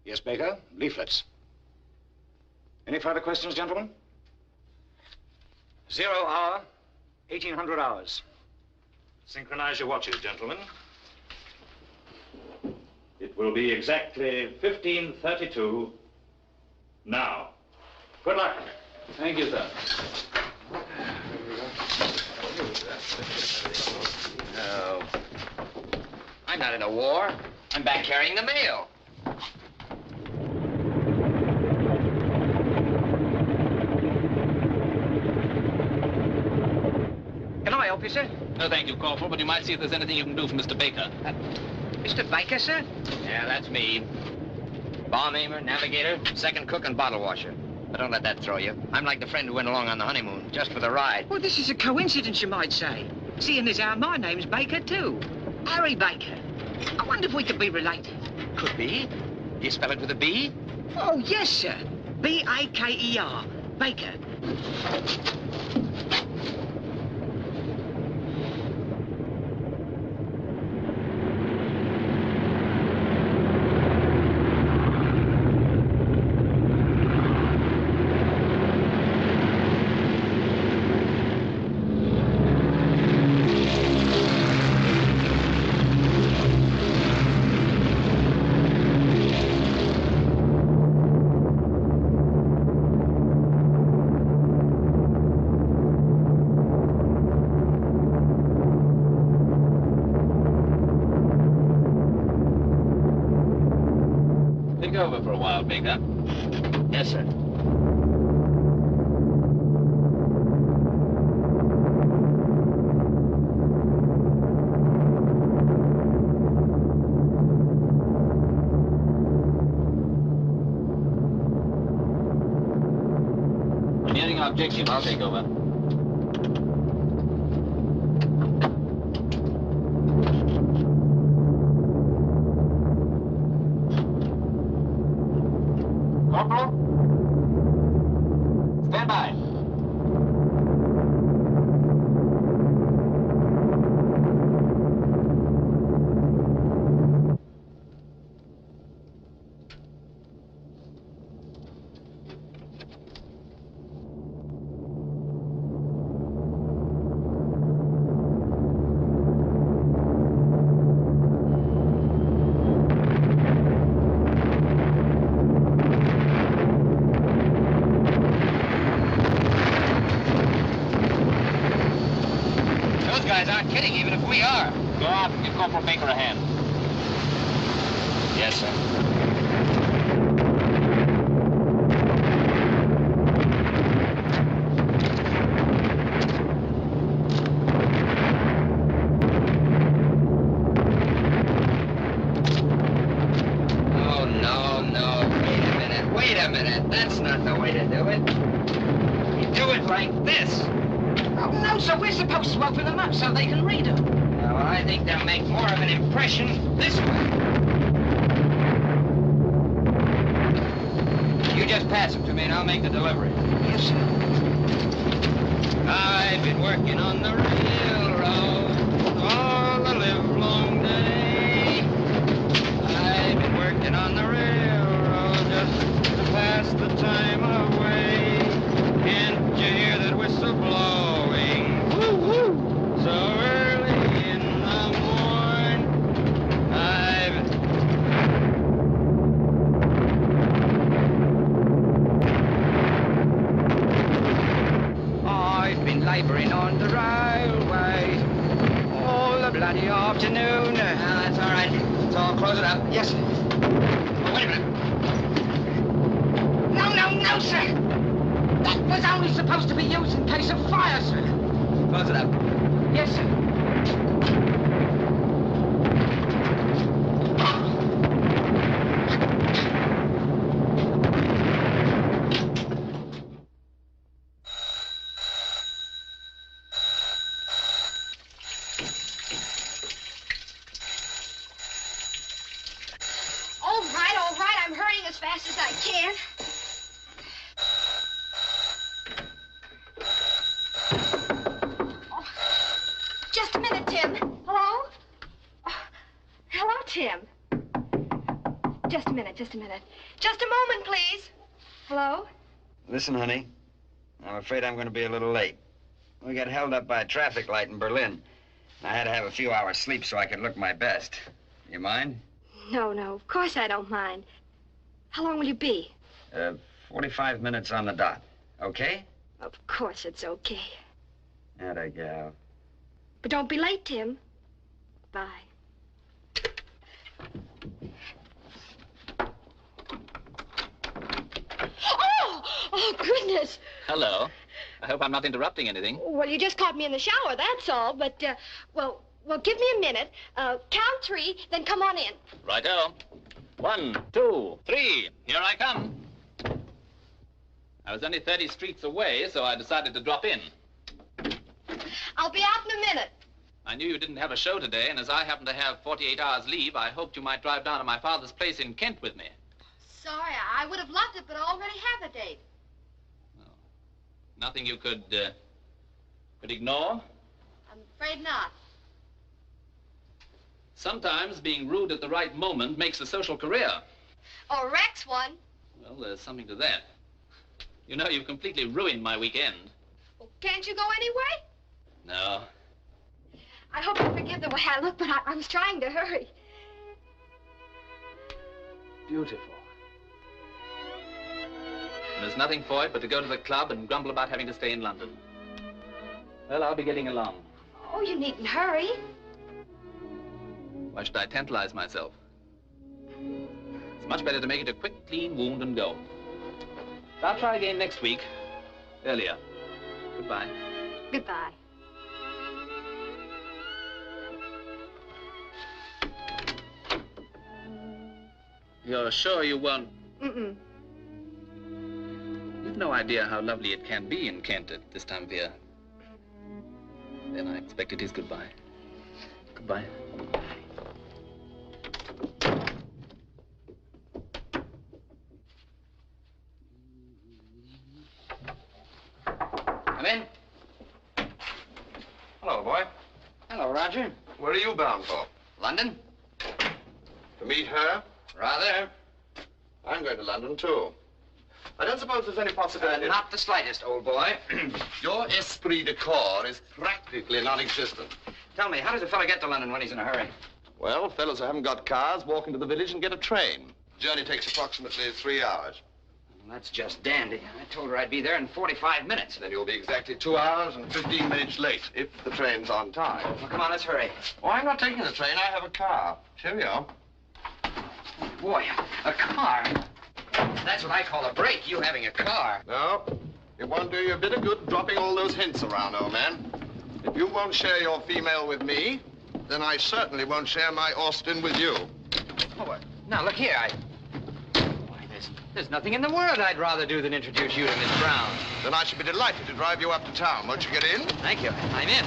S17: Yes, Baker, leaflets. Any further questions, gentlemen? 0 hour, 1800 hours.
S18: Synchronize your watches, gentlemen. It will be exactly 1532 now. Good luck.
S4: Thank you, sir.
S3: No. I'm not in a war. I'm back carrying the mail.
S7: Can I help you, sir?
S4: No, thank you, Corporal, but you might see if there's anything you can do for Mr. Baker.
S7: Mr. Baker, sir?
S3: Yeah, that's me. Bomb aimer, navigator, second cook, and bottle washer. But don't let that throw you. I'm like the friend who went along on the honeymoon, just for the ride.
S7: Well, this is a coincidence, you might say. Seeing as how my name's Baker, too. Harry Baker. I wonder if we could be related.
S3: Could be. You spell it with a B?
S7: Oh, yes, sir. B-A-K-E-R. Baker.
S4: Over for a while, Baker.
S3: Yes, sir.
S4: Nearing our objective, I'll take over.
S3: Corporal? Stand by. Kidding, even if we are.
S4: Go out and give Corporal Baker a hand.
S3: Yes, sir. Oh, no. Wait a minute. That's not the way to do it. You do it like this.
S7: Oh, no, sir, we're supposed to open them up so they can read them.
S3: Well, I think they'll make more of an impression this way. You just pass them to me and I'll make the delivery.
S7: Yes, sir.
S3: I've been working on the railroad all the livelong day. I've been working on the railroad just to pass the time away. Can't you hear that whistle blow? So early in the morning, I've been laboring on the railway all the bloody afternoon. That's all right. That's all. Close it up. Yes, sir. Oh, wait a minute.
S7: No, sir. That was only supposed to be used in case of fire, sir.
S3: Close it up.
S7: Yes, sir.
S9: All right. I'm hurrying as fast as I can. Oh, just a minute, Tim. Hello? Oh, hello, Tim. Just a minute. Just a moment, please. Hello?
S3: Listen, honey. I'm afraid I'm going to be a little late. We got held up by a traffic light in Berlin. I had to have a few hours sleep so I could look my best. You mind?
S9: No, of course I don't mind. How long will you be?
S3: 45 minutes on the dot. Okay?
S9: Of course it's okay.
S3: Atta gal.
S9: But don't be late, Tim. Bye. Oh, goodness.
S4: Hello. I hope I'm not interrupting anything.
S9: Well, you just caught me in the shower, that's all. But, well, give me a minute. Count 3, then come on in.
S4: Righto. 1, 2, 3. Here I come. I was only 30 streets away, so I decided to drop in.
S9: I'll be out in a minute.
S4: I knew you didn't have a show today, and as I happen to have 48 hours leave, I hoped you might drive down to my father's place in Kent with me.
S9: Sorry, I would have loved it, but I already have a date.
S4: Oh. Nothing you could ignore?
S9: I'm afraid not.
S4: Sometimes being rude at the right moment makes a social career.
S9: Or wrecks one.
S4: Well, there's something to that. You know, you've completely ruined my weekend.
S9: Well, can't you go anyway?
S4: No.
S9: I hope you forgive the way I look, but I was trying to hurry.
S4: Beautiful. There's nothing for it but to go to the club and grumble about having to stay in London. Well, I'll be getting along.
S9: Oh, you needn't hurry.
S4: Why should I tantalize myself? It's much better to make it a quick, clean wound and go. I'll try again next week. Earlier. Goodbye.
S9: Goodbye.
S4: You're sure you won't?
S9: Mm-mm.
S4: You've no idea how lovely it can be in Kent at this time of year. Then I expect it is goodbye. Goodbye.
S3: Come in.
S12: Hello, boy.
S3: Hello, Roger.
S12: Where are you bound for?
S3: London?
S12: To meet her?
S3: Rather.
S12: I'm going to London, too. I don't suppose there's any possibility...
S3: Not the slightest, old boy.
S12: Your esprit de corps is practically non-existent.
S3: Tell me, how does a fella get to London when he's in a hurry?
S12: Well, fellows who haven't got cars walk into the village and get a train. Journey takes approximately 3 hours.
S3: Well, that's just dandy. I told her I'd be there in 45 minutes.
S12: Then you'll be exactly 2 hours and 15 minutes late, if the train's on time.
S3: Well, come on, let's hurry.
S12: Oh, I'm not taking the train. I have a car. Cheerio.
S3: Boy, a car. That's what I call a break, you having a car.
S12: No, it won't do you a bit of good dropping all those hints around, old man. If you won't share your female with me, then I certainly won't share my Austin with you.
S3: Oh, now, look here, Why, there's nothing in the world I'd rather do than introduce you to Miss Brown.
S12: Then I should be delighted to drive you up to town. Won't you get in?
S3: Thank you. I'm in.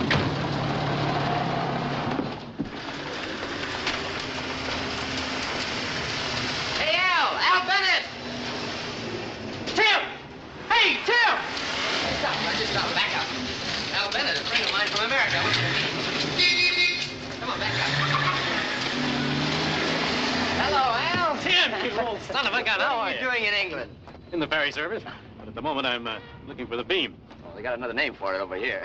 S3: Hey, Al Bennett! Tim! Hey, Tim! Stop, just stop, back up. Al Bennett, a friend of mine from America. Come on, back up. Hello, Al.
S5: Tim, you old son of a gun, how are you?
S3: What are you doing in England?
S5: In the ferry service, but at the moment I'm looking for the beam.
S3: Well, they got another name for it over here.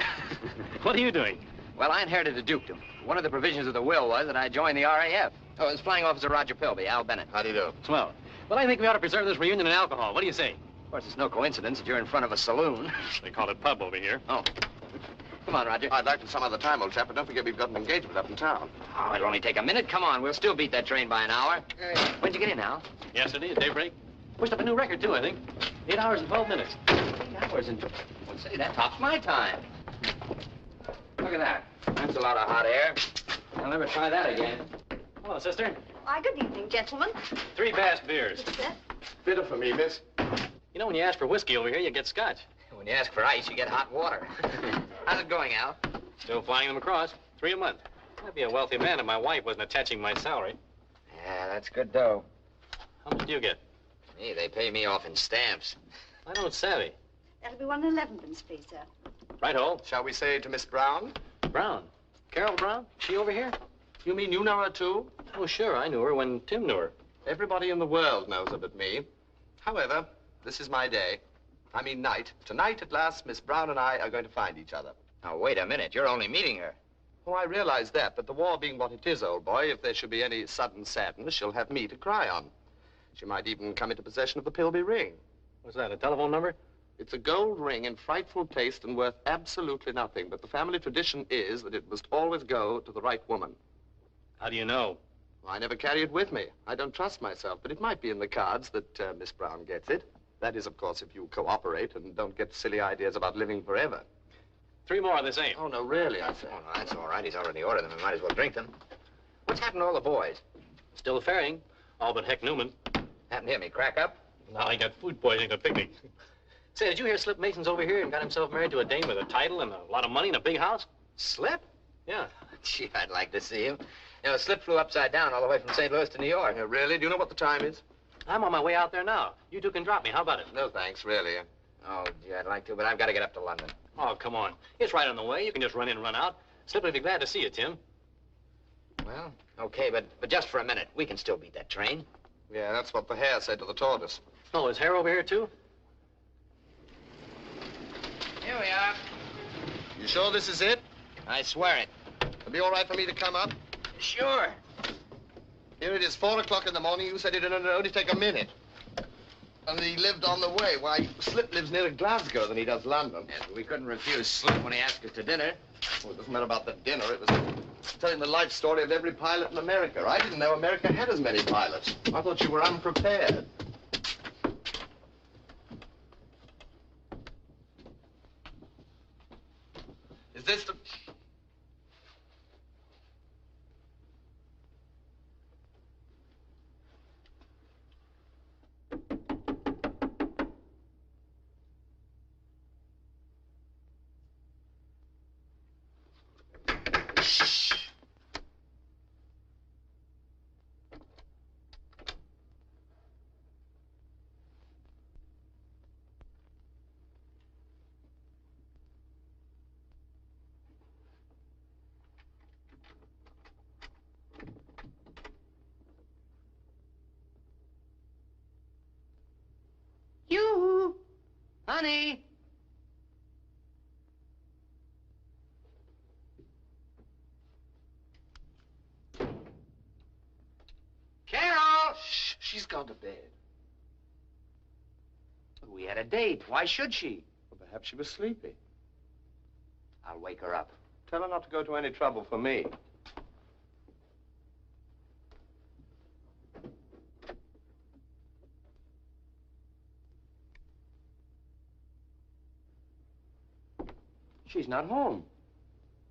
S5: What are you doing?
S3: Well, I inherited a dukedom. One of the provisions of the will was that I join the R.A.F. Oh, it's Flying Officer Roger Pilby, Al Bennett.
S12: How do you do?
S5: Swell. Well, I think we ought to preserve this reunion in alcohol. What do you say?
S3: Of course, it's no coincidence that you're in front of a saloon.
S5: They call it pub over here.
S3: Oh. Come on, Roger.
S12: I'd like to some other time, old chap, but don't forget we've got an engagement up in town.
S3: Oh, it'll only take a minute. Come on, we'll still beat that train by an hour. When'd you get in, Al?
S5: Yesterday at daybreak. Pushed up a new record, too, I think. 8 hours and 12 minutes.
S3: 8 hours and... Well, say, that tops my time. Look at that. That's a lot of hot air. I'll never try that again.
S5: Hello, sister.
S9: Why, good evening, gentlemen.
S5: 3 Bass beers.
S12: Bitter for me, miss.
S5: You know, when you ask for whiskey over here, you get scotch.
S3: When you ask for ice, you get hot water. How's it going, Al?
S5: Still flying them across. 3 a month. I'd be a wealthy man if my wife wasn't attaching my salary.
S3: Yeah, that's good dough.
S5: How much do you get?
S3: Me, they pay me off in stamps.
S5: I don't savvy.
S11: That'll be 1 11pence, please, sir.
S5: Right-ho.
S12: Shall we say to Miss Brown?
S5: Brown? Carol Brown? She over here?
S12: You mean you know her, too?
S5: Oh, sure. I knew her when Tim knew her.
S12: Everybody in the world knows her but me. However, this is my day. I mean night. Tonight, at last, Miss Brown and I are going to find each other.
S3: Now, wait a minute. You're only meeting her.
S12: Oh, I realize that, but the war being what it is, old boy, if there should be any sudden sadness, she'll have me to cry on. She might even come into possession of the Pilby ring.
S5: What's that, a telephone number?
S12: It's a gold ring in frightful taste and worth absolutely nothing, but the family tradition is that it must always go to the right woman.
S5: How do you know?
S12: Well, I never carry it with me. I don't trust myself, but it might be in the cards that Miss Brown gets it. That is, of course, if you cooperate and don't get silly ideas about living forever.
S5: 3 more of the same.
S12: Oh, no, really, I say.
S3: Oh, no, that's all right. He's already ordered them. We might as well drink them. What's happened to all the boys?
S5: Still ferrying. All but Heck Newman.
S3: Happened to him. He crack up?
S5: Now he got food poisoning at a picnic. Say, did you hear Slip Mason's over here and got himself married to a dame with a title and a lot of money and a big house?
S3: Slip?
S5: Yeah.
S3: Gee, I'd like to see him. You know, Slip flew upside down all the way from St. Louis to New York.
S12: Really? Do you know what the time is?
S5: I'm on my way out there now. You 2 can drop me. How about it?
S12: No, thanks, really.
S3: Oh, gee, I'd like to, but I've got to get up to London.
S5: Oh, come on. It's right on the way. You can just run in and run out. Slip will be glad to see you, Tim.
S3: Well, okay, but just for a minute. We can still beat that train.
S12: Yeah, that's what the hare said to the tortoise.
S5: Oh, is Hare over here, too?
S3: Here we are.
S12: You sure this is it?
S3: I swear it.
S12: It'll be all right for me to come up?
S3: Sure.
S12: Here it is, 4 o'clock in the morning. You said it'd only take a minute. And he lived on the way. Why, Slip lives nearer Glasgow than he does London.
S3: Yes, but we couldn't refuse Slip when he asked us to dinner.
S12: Well, it doesn't matter about the dinner. It was telling the life story of every pilot in America. I didn't know America had as many pilots. I thought you were unprepared. Is this the...
S3: You, honey. Carol!
S12: Shh, she's gone to bed.
S3: We had a date. Why should she?
S12: Well, perhaps she was sleepy.
S3: I'll wake her up.
S12: Tell her not to go to any trouble for me.
S3: She's not home.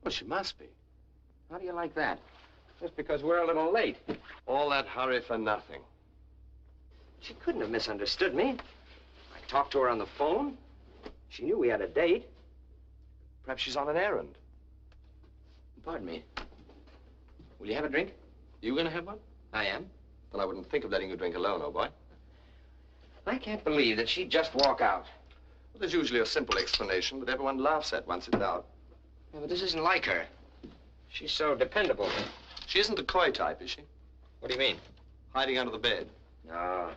S12: Well, she must be.
S3: How do you like that? Just because we're a little late.
S12: All that hurry for nothing.
S3: She couldn't have misunderstood me. I talked to her on the phone. She knew we had a date.
S12: Perhaps she's on an errand.
S3: Pardon me. Will you have a drink?
S12: You gonna have one?
S3: I am.
S12: Well, I wouldn't think of letting you drink alone, old boy.
S3: I can't believe that she'd just walk out.
S12: Well, there's usually a simple explanation that everyone laughs at once it's out.
S3: Yeah, but this isn't like her. She's so dependable.
S12: She isn't the coy type, is she?
S3: What do you mean?
S12: Hiding under the bed.
S3: No.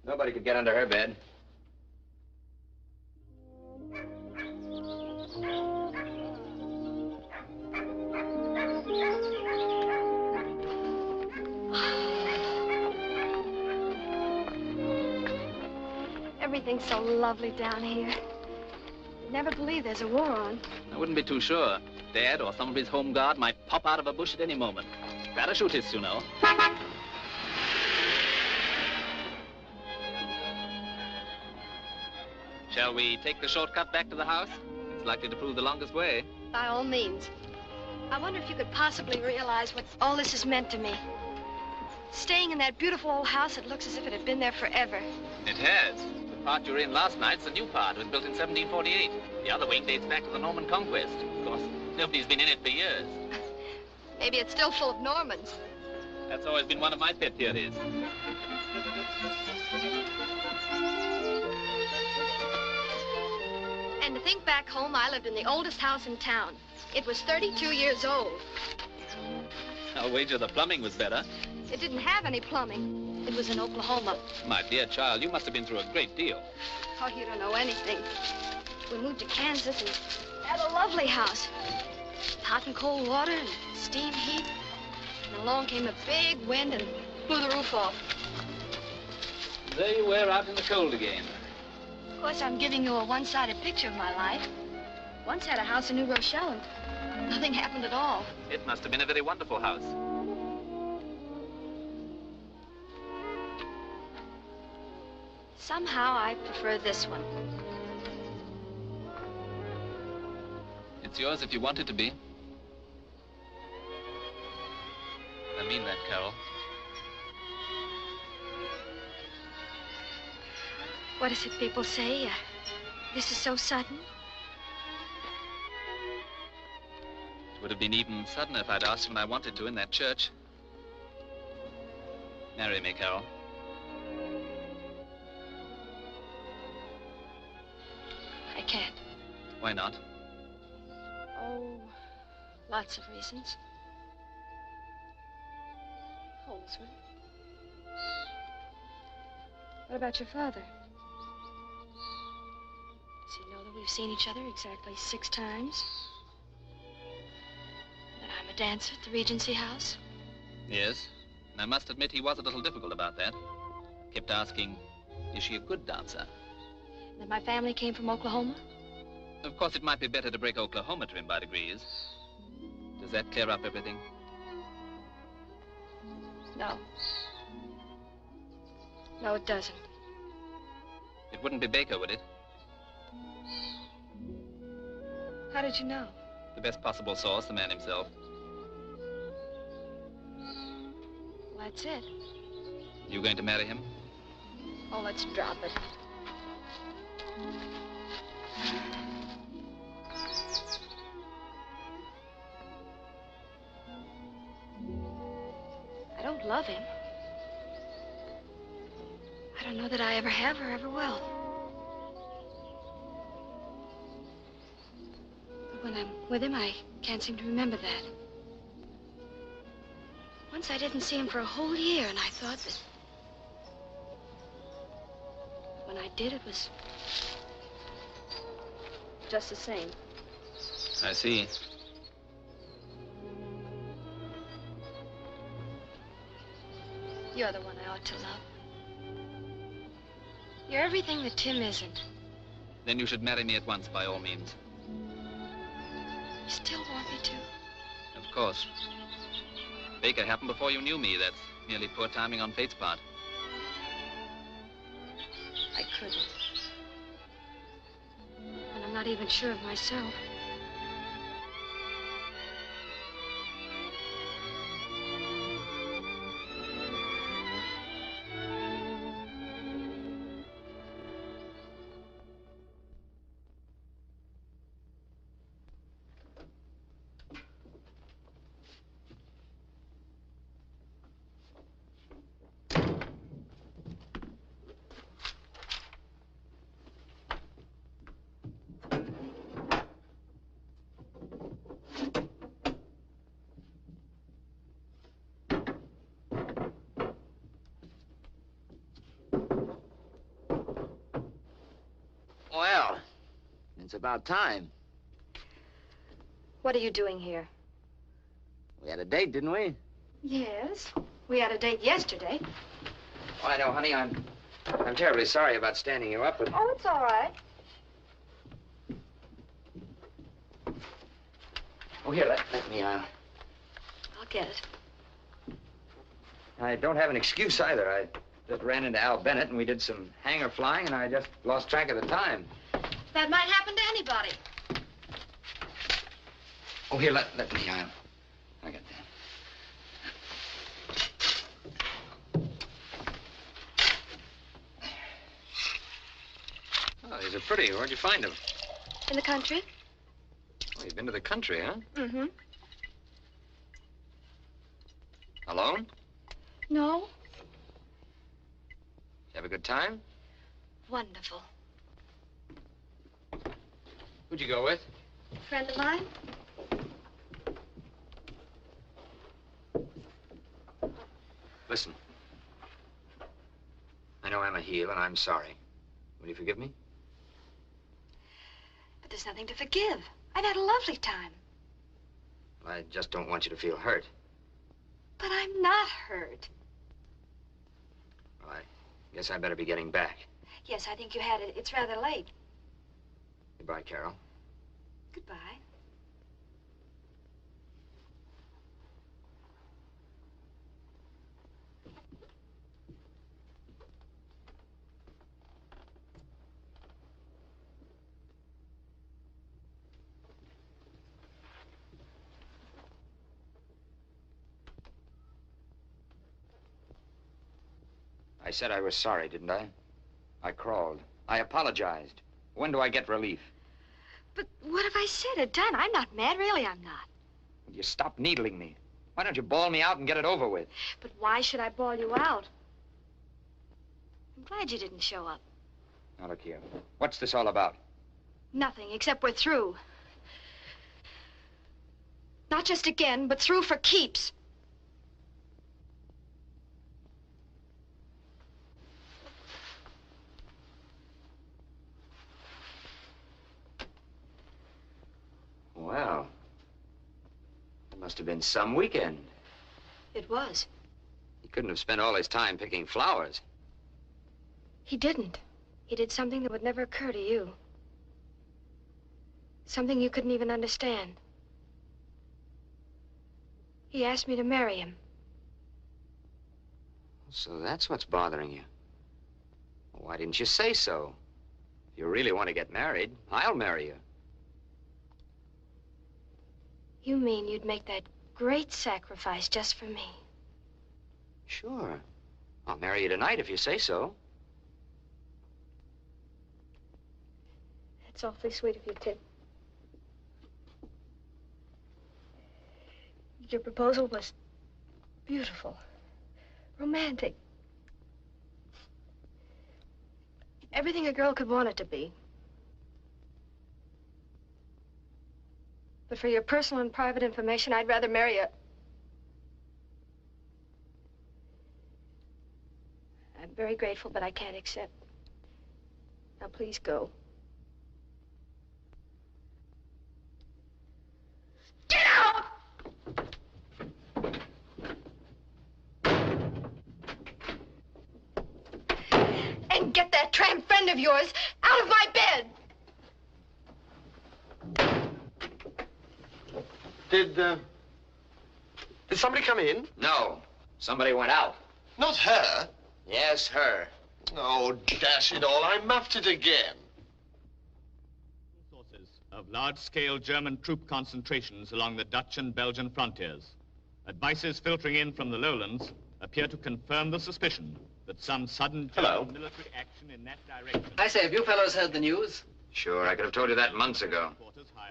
S3: Nobody could get under her bed.
S9: Everything's so lovely down here. Never believe there's a war on.
S4: I wouldn't be too sure. Dad or some of his home guard might pop out of a bush at any moment. Parachutists, you know. Shall we take the shortcut back to the house? It's likely to prove the longest way.
S9: By all means. I wonder if you could possibly realize what all this has meant to me. Staying in that beautiful old house that looks as if it had been there forever.
S4: It has. The part you were in last night's the new part. It was built in 1748. The other wing dates back to the Norman Conquest. Of course, nobody's been in it for years.
S9: Maybe it's still full of Normans.
S4: That's always been one of my pet theories.
S9: And to think back home, I lived in the oldest house in town. It was 32 years old.
S4: I'll wager the plumbing was better.
S9: It didn't have any plumbing. It was in Oklahoma.
S4: My dear child, you must have been through a great deal.
S9: Oh, you don't know anything. We moved to Kansas and had a lovely house. Hot and cold water and steam heat. And along came a big wind and blew the roof off.
S4: There you were out in the cold again.
S9: Of course, I'm giving you a one-sided picture of my life. Once had a house in New Rochelle and nothing happened at all.
S4: It must have been a very wonderful house.
S9: Somehow, I prefer this one.
S4: It's yours if you want it to be. I mean that, Carol.
S9: What is it people say? This is so sudden?
S4: It would have been even suddenner if I'd asked when I wanted to in that church. Marry me, Carol.
S9: I can't.
S4: Why not?
S9: Oh, lots of reasons. Hold this one. What about your father? Does he know that we've seen each other exactly 6 times? That I'm a dancer at the Regency House?
S4: Yes. And I must admit he was a little difficult about that. Kept asking, is she a good dancer?
S9: That my family came from Oklahoma?
S4: Of course, it might be better to break Oklahoma to him by degrees. Does that clear up everything?
S9: No. No, it doesn't.
S4: It wouldn't be Baker, would it?
S9: How did you know?
S4: The best possible source, the man himself.
S9: Well, that's it.
S4: You going to marry him?
S9: Oh, let's drop it. I don't love him. I don't know that I ever have or ever will. But when I'm with him, I can't seem to remember that. Once I didn't see him for a whole year, and I thought that when I did, it was just the same.
S4: I see.
S9: You're the one I ought to love. You're everything that Tim isn't.
S4: Then you should marry me at once, by all means.
S9: You still want me to?
S4: Of course. Baker happened before you knew me. That's merely poor timing on fate's part.
S9: I couldn't. And I'm not even sure of myself.
S3: Well, it's about time.
S9: What are you doing here?
S3: We had a date, didn't we?
S9: Yes. We had a date yesterday.
S3: Oh, I know, honey. I'm terribly sorry about standing you up, but...
S9: Oh, it's all right.
S3: Oh, here, let me,
S9: I'll get it.
S3: I don't have an excuse either. I just ran into Al Bennett and we did some hangar flying and I just lost track of the time.
S9: That might happen to anybody.
S3: Oh, here, let me, I got that. Oh, these are pretty. Where'd you find them?
S9: In the country?
S3: Oh, you've been to the country, huh?
S9: Mm-hmm.
S3: Alone?
S9: No.
S3: You have a good time?
S9: Wonderful.
S3: Who'd you go with?
S9: A friend of mine?
S3: Listen. I know I'm a heel and I'm sorry. Will you forgive me?
S9: But there's nothing to forgive. I've had a lovely time.
S3: I just don't want you to feel hurt.
S9: But I'm not hurt.
S3: Well, I guess I better be getting back.
S9: Yes, I think you had it. It's rather late.
S3: Goodbye, Carol.
S9: Goodbye.
S3: I said I was sorry, didn't I? I crawled. I apologized. When do I get relief?
S9: But what have I said or done? I'm not mad. Really, I'm not.
S3: Will you stop needling me? Why don't you bawl me out and get it over with?
S9: But why should I bawl you out? I'm glad you didn't show up.
S3: Now, look here. What's this all about?
S9: Nothing, except we're through. Not just again, but through for keeps.
S3: Well, it must have been some weekend.
S9: It was.
S3: He couldn't have spent all his time picking flowers.
S9: He didn't. He did something that would never occur to you. Something you couldn't even understand. He asked me to marry him.
S3: So that's what's bothering you. Well, why didn't you say so? If you really want to get married, I'll marry you.
S9: You mean you'd make that great sacrifice just for me?
S3: Sure. I'll marry you tonight if you say so.
S9: That's awfully sweet of you, Tip. Your proposal was beautiful, romantic. Everything a girl could want it to be. But for your personal and private information, I'd rather marry a... I'm very grateful, but I can't accept. Now, please go. Get out! And get that tramp friend of yours out of my bed!
S12: Did somebody come in?
S3: No. Somebody went out.
S12: Not her.
S3: Yes, her.
S12: Oh, dash it all, I muffed it again.
S18: Sources of large-scale German troop concentrations along the Dutch and Belgian frontiers. Advices filtering in from the lowlands appear to confirm the suspicion that some sudden German military action in that direction...
S5: I say, have you fellows heard the news?
S3: Sure, I could have told you that months ago.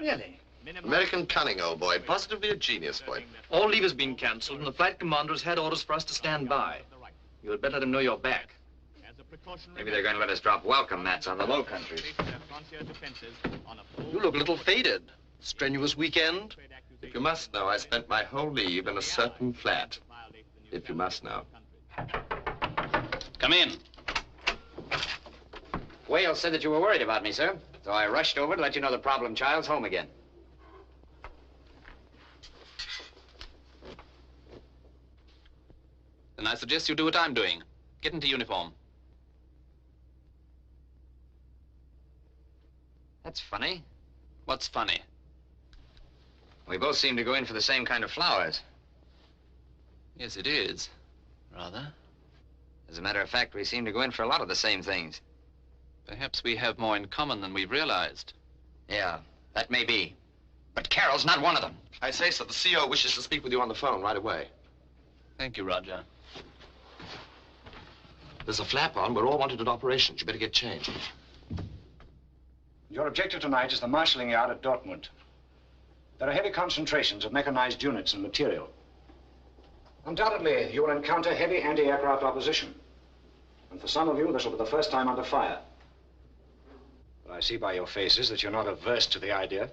S5: Really?
S12: American cunning, old boy. Positively a genius, boy.
S19: All leave has been cancelled, and the flight commander has had orders for us to stand by. You had better let him know you're back.
S3: Maybe they're going to let us drop welcome mats on the low countries.
S19: You look a little faded. Strenuous weekend?
S12: If you must know, I spent my whole leave in a certain flat. If you must know.
S19: Come in.
S3: Wales said that you were worried about me, sir. So I rushed over to let you know the problem child's home again.
S4: Then I suggest you do what I'm doing. Get into uniform.
S3: That's funny.
S4: What's funny?
S3: We both seem to go in for the same kind of flowers.
S4: Yes, it is. Rather.
S3: As a matter of fact, we seem to go in for a lot of the same things.
S4: Perhaps we have more in common than we've realized.
S3: Yeah, that may be. But Carol's not one of them.
S12: I say so. The CO wishes to speak with you on the phone right away.
S4: Thank you, Roger.
S12: There's a flap on. We're all wanted at operations. You better get changed.
S17: Your objective tonight is the marshalling yard at Dortmund. There are heavy concentrations of mechanized units and material. Undoubtedly, you will encounter heavy anti-aircraft opposition. And for some of you, this will be the first time under fire. But I see by your faces that you're not averse to the idea.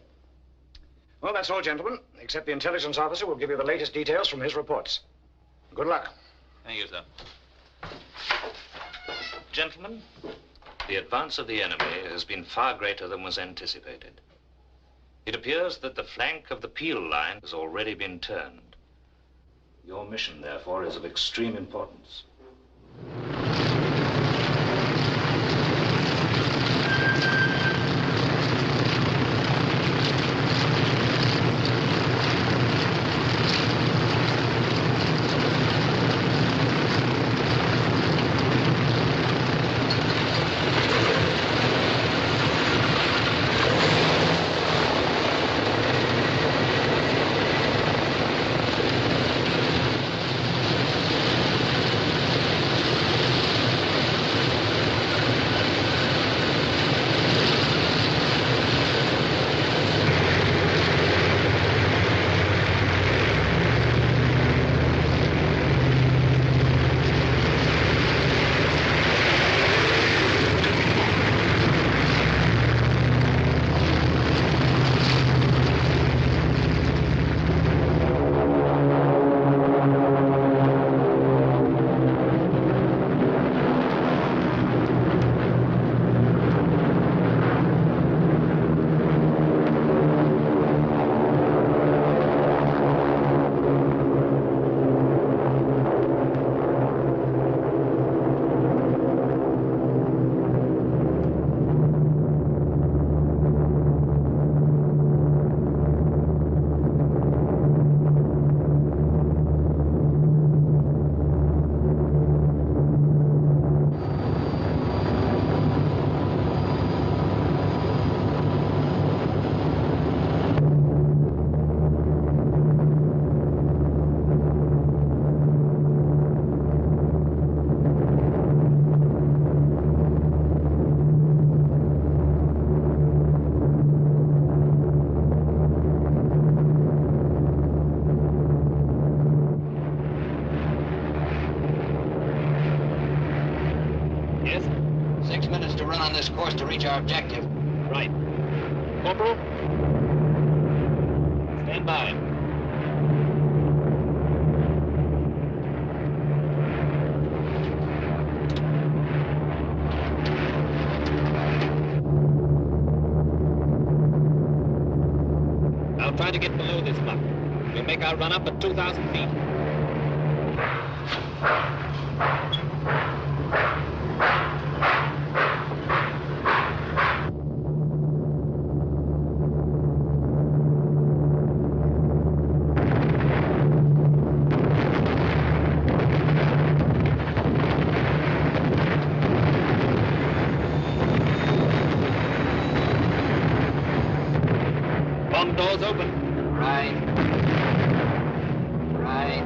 S17: Well, that's all, gentlemen, except the intelligence officer will give you the latest details from his reports. Good luck.
S4: Thank you, sir.
S20: Gentlemen, the advance of the enemy has been far greater than was anticipated. It appears that the flank of the Peel line has already been turned. Your mission, therefore, is of extreme importance.
S3: Course to reach our objective.
S20: Right. Corporal? Stand by.
S5: I'll try to get below this muck. We'll make our run up at 2,000 feet. Doors open.
S3: Right. Right.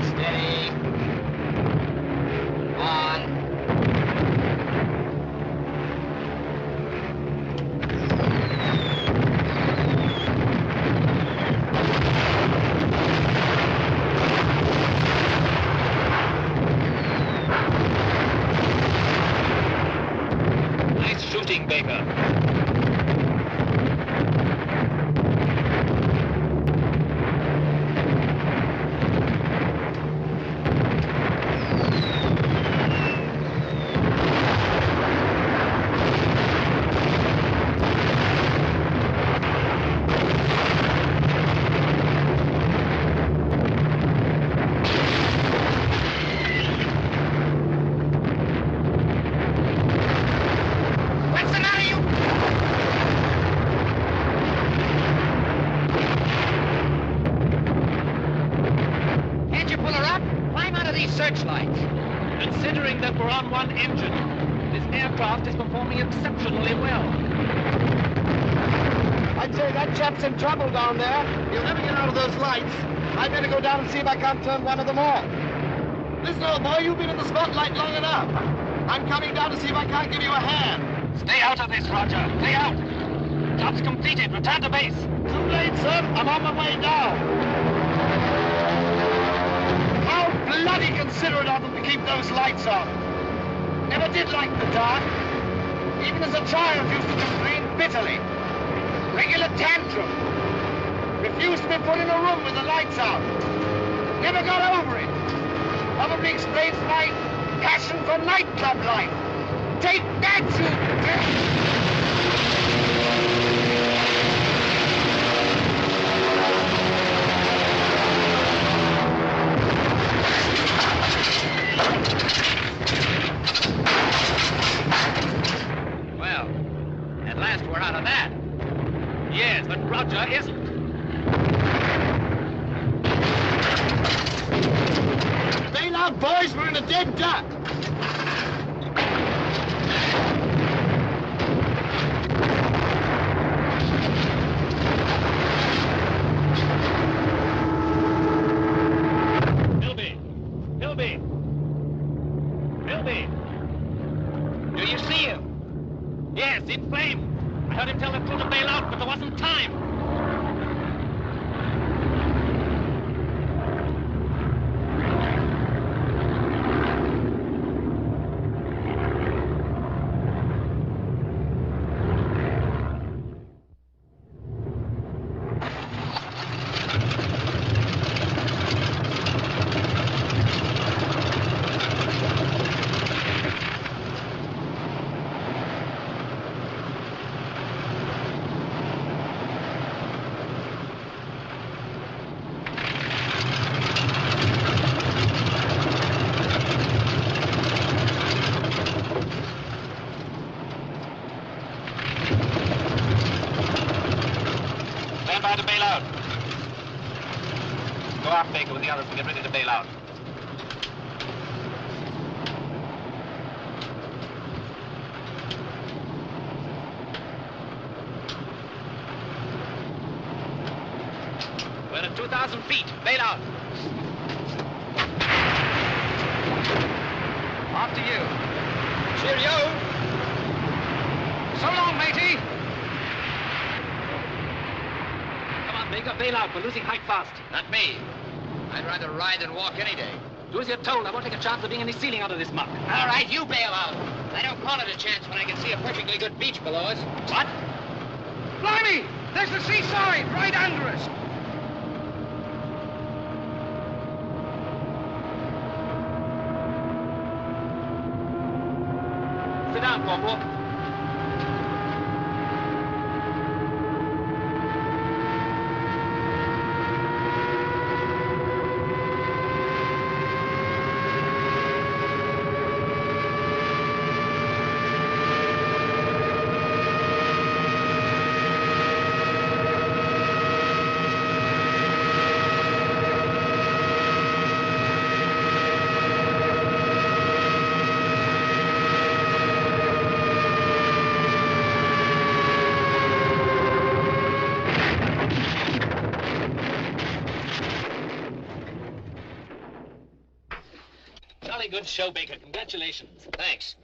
S3: Steady. On.
S5: Nice shooting, Baker. searchlights. Considering that we're on one engine, this aircraft is performing exceptionally well.
S6: I'd say that chap's in trouble down there. He'll never get out of those lights. I'd better go down and see if I can't turn one of them off. Listen, old boy, you've been in the spotlight long enough. I'm coming down to see if I can't give you a hand.
S5: Stay out of this, Roger. Stay out. Job's completed. Return to base.
S6: Too late, sir. I'm on my way now. How bloody considerate of them to keep those lights on. Never did like the dark. Even as a child, used to complain bitterly. Regular tantrum. Refused to be put in a room with the lights out. Never got over it. Probably explains my passion for nightclub life. Take that, you...
S5: Well, at last we're out of that. Yes, but Roger isn't.
S6: Bail out, boys. We're in a dead duck.
S5: Melville! Do you see him? Yes, in flames. I heard him tell the crew to bail out, but there wasn't time. Get ready to bail out. We're at 2,000 feet. Bail out. After you. Cheerio. So long, matey. Come on, Baker, bail out. We're losing height fast.
S3: Not me. I'd rather ride than walk any day.
S5: Do as you're told. I won't take a chance of being any ceiling under this muck.
S3: All right, you bail out. I don't call it a chance when I can see a perfectly good beach below us.
S5: What?
S6: Blimey! There's the seaside right under us.
S5: Sit down, Corporal. Good show, Baker. Congratulations.
S3: Thanks.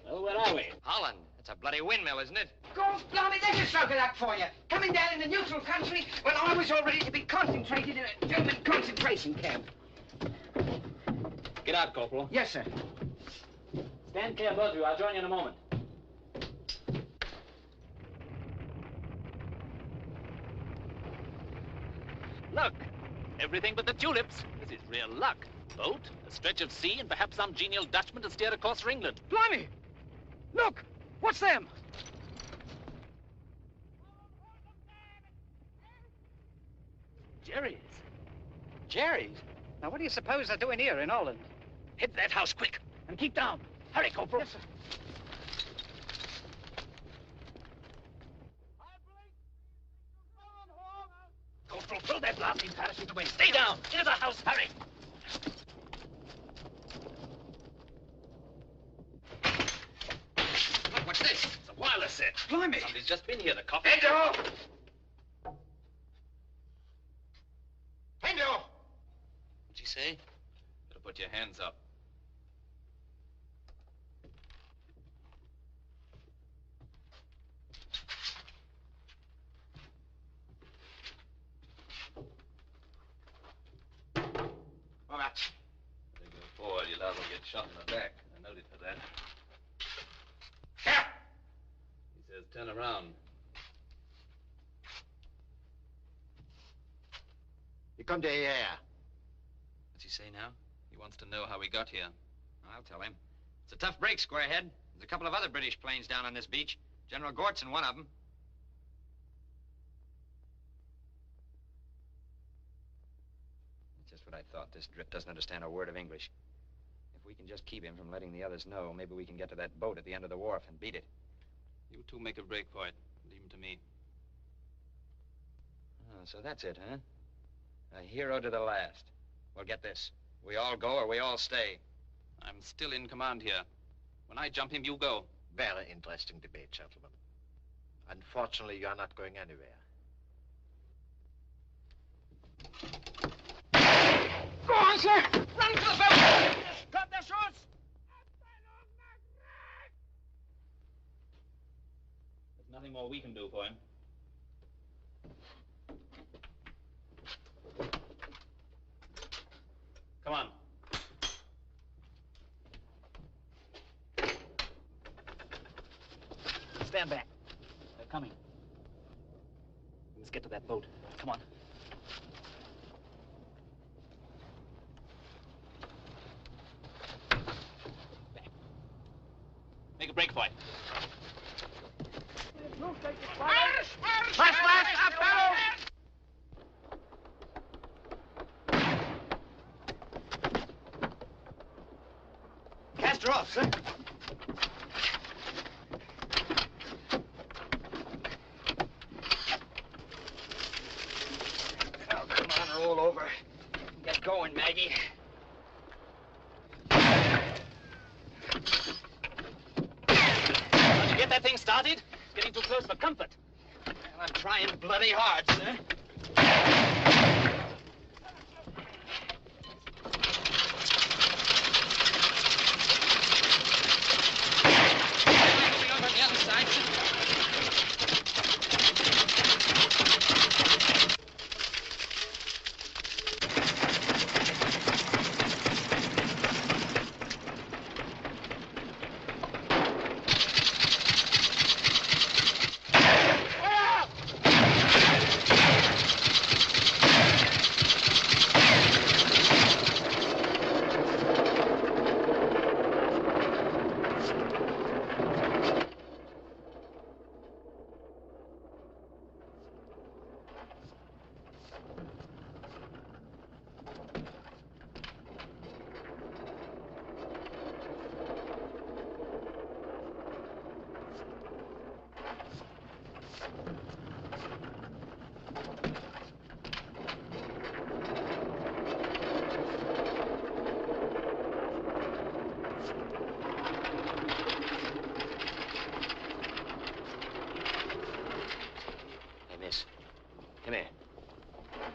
S5: Well, where are we?
S3: Holland. It's a bloody windmill, isn't it?
S7: God, blimey, there's a stroke of luck for you. Coming down in a neutral country when I was all ready to be concentrated in a German concentration camp.
S5: Get out, Corporal.
S7: Yes, sir.
S5: Stand clear, both of you. I'll join you in a moment. Look. Everything but the tulips. This is real luck. Boat, a stretch of sea, and perhaps some genial Dutchman to steer a course for England.
S6: Blimey! Look! What's them?
S5: Jerry's.
S6: Jerry's? Now, what do you suppose they're doing here in Holland?
S5: Hit that house quick and keep down. Hurry, Corporal.
S6: Yes, sir.
S5: Corporal, throw that blasting parachute away. Stay down. Into the house. Hurry.
S19: said. Blimey. Somebody's just been here. The coffee.
S12: Pedro! Pedro!
S19: What'd she say? Better put your hands up.
S12: All right.
S19: They go forward, you'll liable to get shot in the back. I noted for that.
S12: Yeah.
S19: He says turn around.
S2: You come to here.
S14: What's he say now? He wants to know how we got here. I'll tell him. It's a tough break, Squarehead. There's a couple of other British planes down on this beach. General Gort's in one of them. That's just what I thought. This drip doesn't understand a word of English. If we can just keep him from letting the others know, maybe we can get to that boat at the end of the wharf and beat it.
S19: You two make a break for it. Leave him to me.
S14: Oh, so that's it, huh? A hero to the last. Well, get this. We all go or we all stay.
S19: I'm still in command here. When I jump him, you go.
S2: Very interesting debate, gentlemen. Unfortunately, you are not going anywhere.
S7: Go on, sir. Run to the boat. Drop their shoes.
S19: There's nothing more we can do for him. Come on. Stand back. They're coming. Let's get to that boat. Come on. Back. Make a break for it.
S7: Irish! Last, up, fellows!
S2: Cast her off, sir.
S14: Oh, come on, roll over. Get going, Maggie.
S19: Don't you get that thing started? It's getting too close for comfort.
S14: Well, I'm trying bloody hard, sir.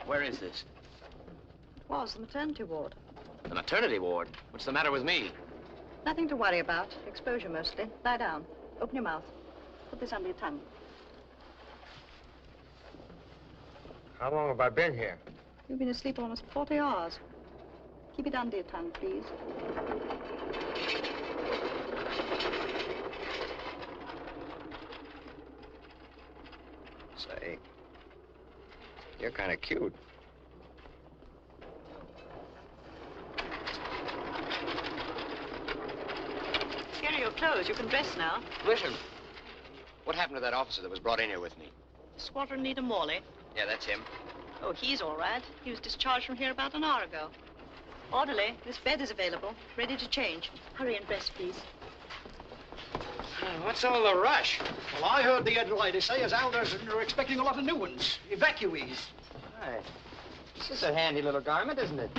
S14: Where is this?
S21: It was the maternity ward.
S14: The maternity ward? What's the matter with me?
S21: Nothing to worry about. Exposure mostly. Lie down. Open your mouth. Put this under your tongue.
S2: How long have I been here?
S21: You've been asleep almost 40 hours. Keep it under your tongue, please.
S14: Say, you're kind of cute.
S21: Here are your clothes. You can dress now.
S14: Listen, what happened to that officer that was brought in here with me?
S21: Squadron Leader Morley.
S14: Yeah, that's him.
S21: Oh, he's all right. He was discharged from here about an hour ago. Orderly, this bed is available. Ready to change. Hurry and dress, please.
S2: What's all the rush? Well, I heard the head lady say as how they're expecting a lot of new ones. Evacuees.
S14: Right. This is a handy little garment, isn't it?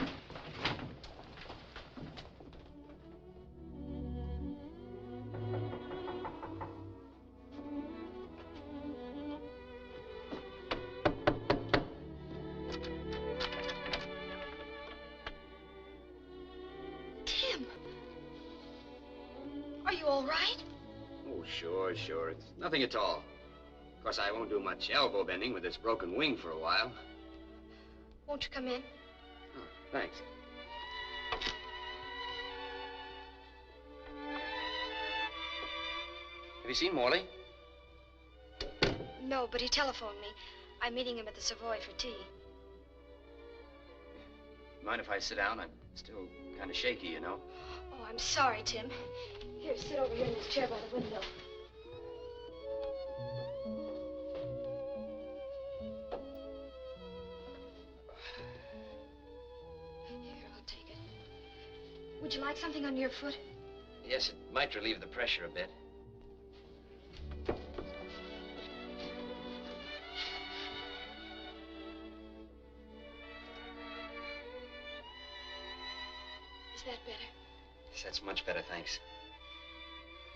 S9: right?
S3: Oh, sure, sure. It's nothing at all. Of course, I won't do much elbow bending with this broken wing for a while.
S9: Won't you come in?
S3: Oh, thanks. Have you seen Morley?
S9: No, but he telephoned me. I'm meeting him at the Savoy for tea.
S3: Mind if I sit down? I'm still kind of shaky, you know.
S9: Oh, I'm sorry, Tim. Here, sit over here in this chair by the window. Here, I'll take it. Would you like something under your foot?
S3: Yes, it might relieve the pressure a bit.
S9: Is that better?
S3: Yes, that's much better, thanks.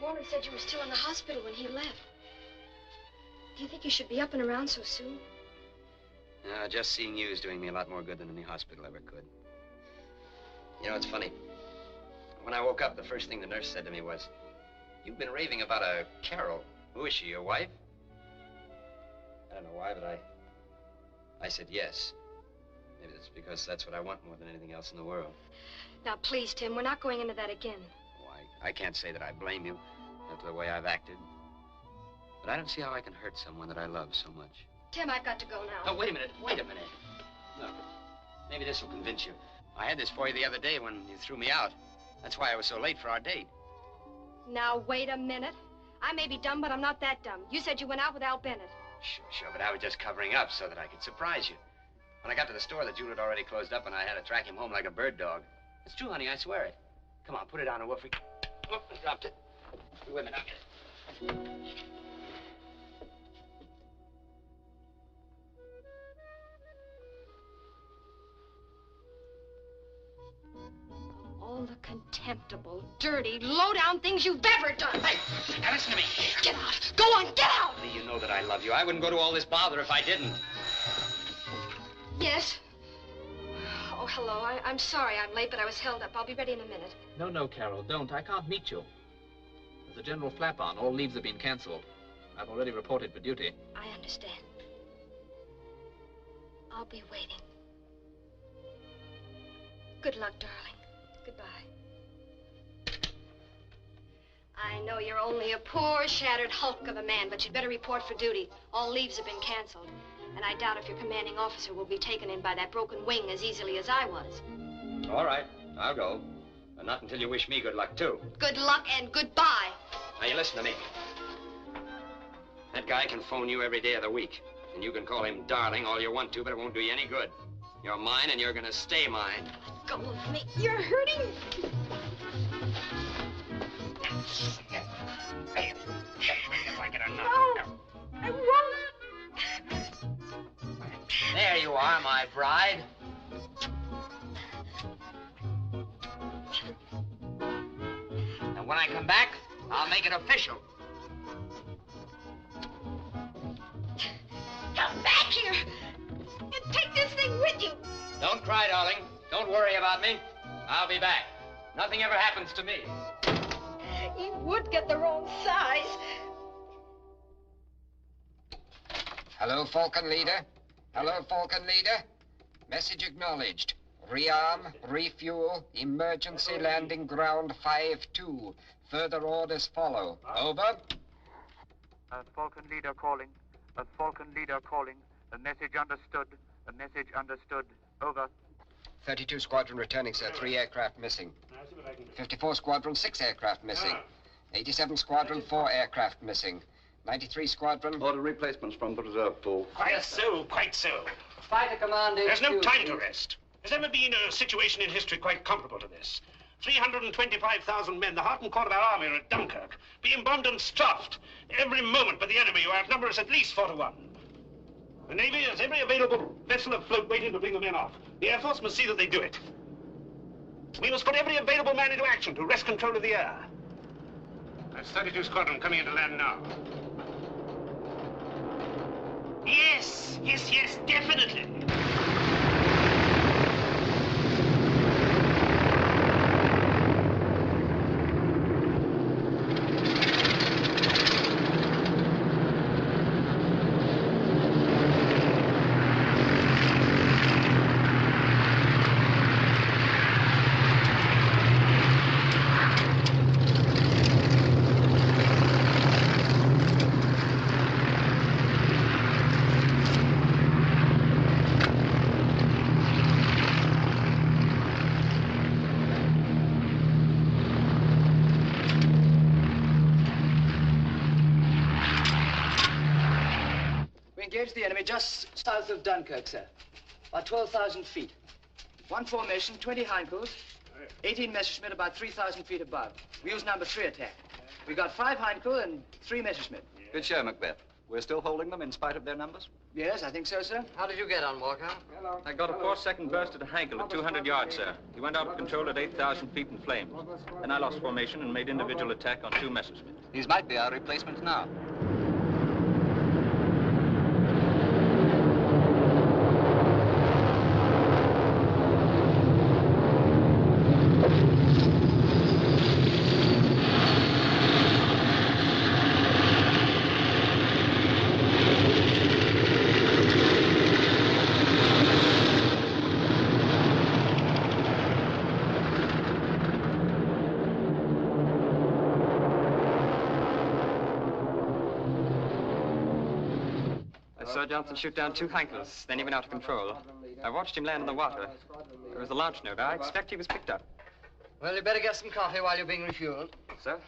S9: Warner said you were still in the hospital when he left. Do you think you should be up and around so soon?
S3: Just seeing you is doing me a lot more good than any hospital ever could. You know, it's funny. When I woke up, the first thing the nurse said to me was, "You've been raving about a Carol. Who is she, your wife?" I don't know why, but I said yes. Maybe it's because that's what I want more than anything else in the world.
S9: Now, please, Tim, we're not going into that again.
S3: Oh, I can't say that I blame you after the way I've acted. But I don't see how I can hurt someone that I love so much.
S9: Tim, I've got to go now.
S3: Oh, wait a minute. Wait a minute. Look, maybe this will convince you. I had this for you the other day when you threw me out. That's why I was so late for our date.
S9: Now, wait a minute. I may be dumb, but I'm not that dumb. You said you went out with Al Bennett.
S3: Sure, but I was just covering up so that I could surprise you. When I got to the store, the Jew had already closed up, and I had to track him home like a bird dog. It's true, honey, I swear it. Come on, put it on a woofy. Oh, I dropped it. Wait a minute, I'll get it.
S9: All the contemptible, dirty, low-down things you've ever done.
S3: Hey, now listen to me.
S9: Get out. Go on, get out.
S3: You know that I love you. I wouldn't go to all this bother if I didn't.
S9: Yes? Oh, hello. I'm sorry I'm late, but I was held up. I'll be ready in a minute.
S4: No, Carol, don't. I can't meet you. There's a general flap on. All leaves have been cancelled. I've already reported for duty.
S9: I understand. I'll be waiting. Good luck, darling. Goodbye. I know you're only a poor, shattered hulk of a man, but you'd better report for duty. All leaves have been canceled. And I doubt if your commanding officer will be taken in by that broken wing as easily as I was.
S3: All right, I'll go. But not until you wish me good luck, too.
S9: Good luck and goodbye.
S3: Now, you listen to me. That guy can phone you every day of the week. And you can call him darling all you want to, but it won't do you any good. You're mine, and you're gonna stay mine.
S9: Go with me. You're hurting.
S3: Like it or not.
S9: No, I won't.
S3: There you are, my bride. And when I come back, I'll make it official.
S9: Come back here and take this thing with you.
S3: Don't cry, darling. Don't worry about me. I'll be back. Nothing ever happens to me.
S9: You would get the wrong size.
S10: Hello, Falcon Leader. Hello, Falcon Leader. Message acknowledged. Rearm, refuel, emergency landing ground 5-2. Further orders follow. Over.
S22: Falcon Leader calling. Falcon Leader calling. A message understood. A message understood. Over.
S10: 32 Squadron returning, sir. 3 aircraft missing. 54 Squadron, 6 aircraft missing. 87 Squadron, 4 aircraft missing. 93 Squadron.
S23: Order replacements from the reserve pool.
S17: Quite so, quite so.
S3: Fighter Command HQ.
S17: There's no time to rest. There's never been a situation in history quite comparable to this. 325,000 men, the heart and core of our army, are at Dunkirk, being bombed and stuffed every moment by the enemy, who outnumber us at least 4 to 1. The Navy has every available vessel afloat waiting to bring the men off. The Air Force must see that they do it. We must put every available man into action to wrest control of the air.
S15: That's 32 Squadron coming into land now.
S17: Yes, definitely.
S8: engaged the enemy just south of Dunkirk, sir. About 12,000 feet. One formation, 20 Heinkel's, 18 Messerschmitt, about 3,000 feet above. We used number 3 attack. We got 5 Heinkel and 3 Messerschmitt.
S13: Good show, Macbeth. We're still holding them in spite of their numbers?
S8: Yes, I think so, sir.
S16: How did you get on, Walker?
S13: Hello.
S14: I got a 4-second burst at Heinkel at 200 yards, sir. He went out of control at 8,000 feet in flames. Then I lost formation and made individual attack on 2 Messerschmitt.
S13: These might be our replacements now.
S24: Johnson shoot down 2 Heinkel's, then he went out of control. I watched him land in the water. There was a launch note. I expect he was picked up.
S16: Well, you better get some coffee while you're being refueled.
S24: Sir?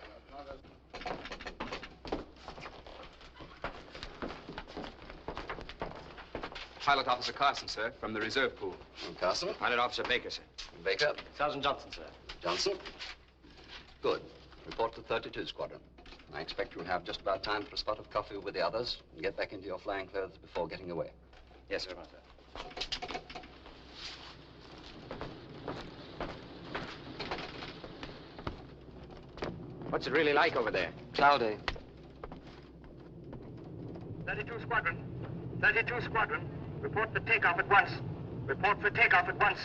S3: Pilot Officer Carson, sir, from the reserve pool.
S25: Carson?
S3: Pilot Officer Baker, sir.
S25: Baker?
S24: Sergeant Johnson, sir.
S25: Johnson? Good. Report to 32 Squadron. I expect you'll have just about time for a spot of coffee with the others and get back into your flying clothes before getting away.
S3: Yes, sir. Right, sir. What's it really like over there?
S25: Cloudy.
S22: 32 Squadron. 32 Squadron. Report for takeoff at once. Report for takeoff at once.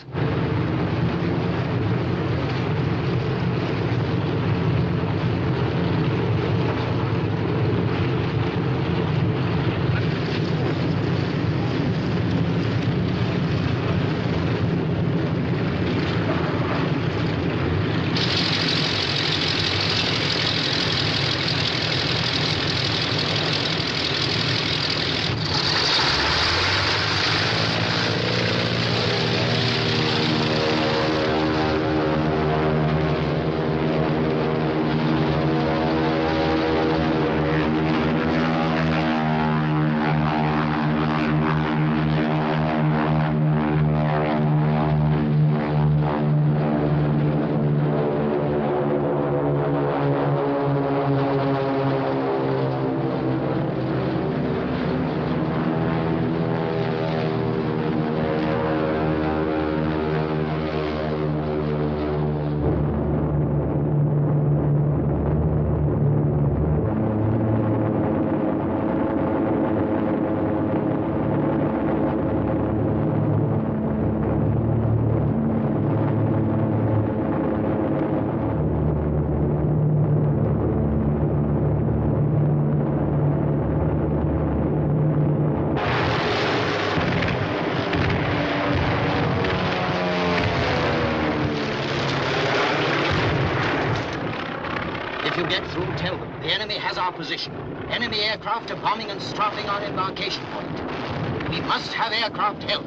S2: Position. Enemy aircraft are bombing and strafing our embarkation point. We must have aircraft help.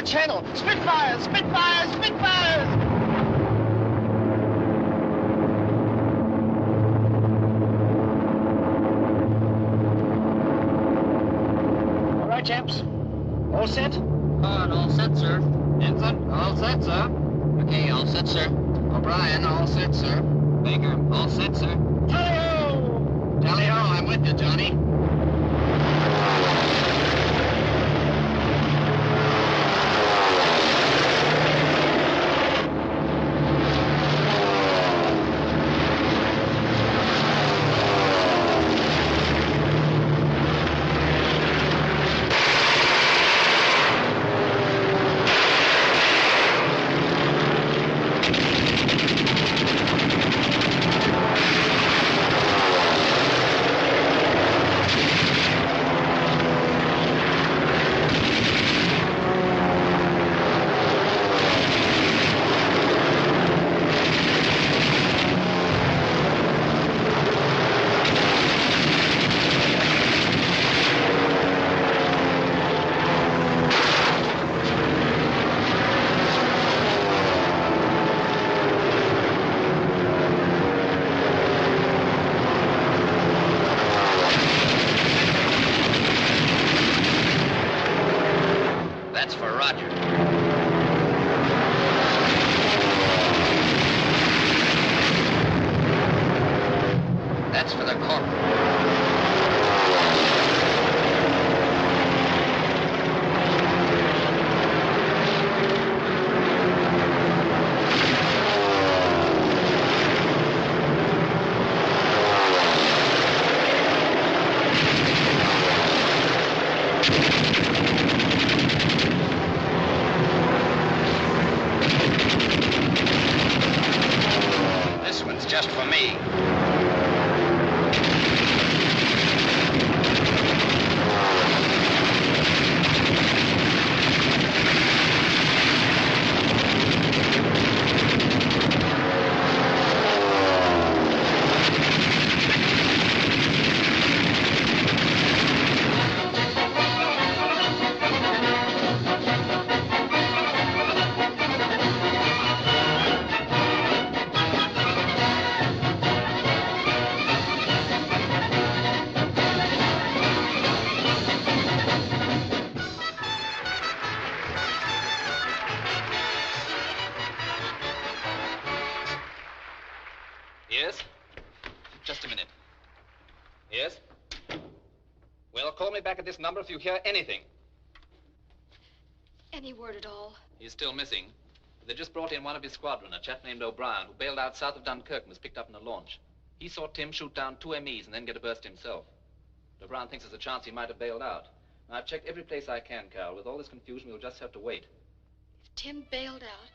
S6: Channel. Spitfires! Spitfires! Spitfires! All right, chaps. All set?
S16: Hard, all set, sir. Ensign, all set, sir. Okay, all set, sir. O'Brien, all set, sir. Baker, all set, sir.
S6: Tally-ho!
S16: Tally-ho, I'm
S2: I'm with you, Johnny.
S4: Yes? Just a minute. Yes? Well, call me back at this number if you hear anything.
S9: Any word at all?
S4: He's still missing. They just brought in one of his squadron, a chap named O'Brien, who bailed out south of Dunkirk and was picked up in a launch. He saw Tim shoot down 2 MEs and then get a burst himself. O'Brien thinks there's a chance he might have bailed out. Now, I've checked every place I can, Karl. With all this confusion, we'll just have to wait.
S9: If Tim bailed out,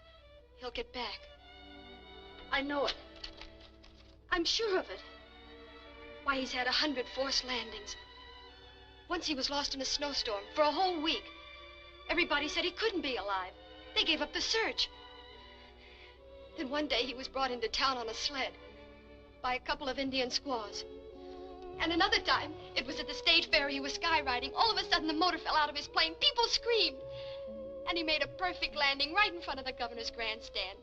S9: he'll get back. I know it. I'm sure of it. Why, he's had 100 forced landings. Once he was lost in a snowstorm for a whole week. Everybody said he couldn't be alive. They gave up the search. Then one day he was brought into town on a sled by a couple of Indian squaws. And another time, it was at the state fair he was skyriding. All of a sudden, the motor fell out of his plane. People screamed. And he made a perfect landing right in front of the governor's grandstand.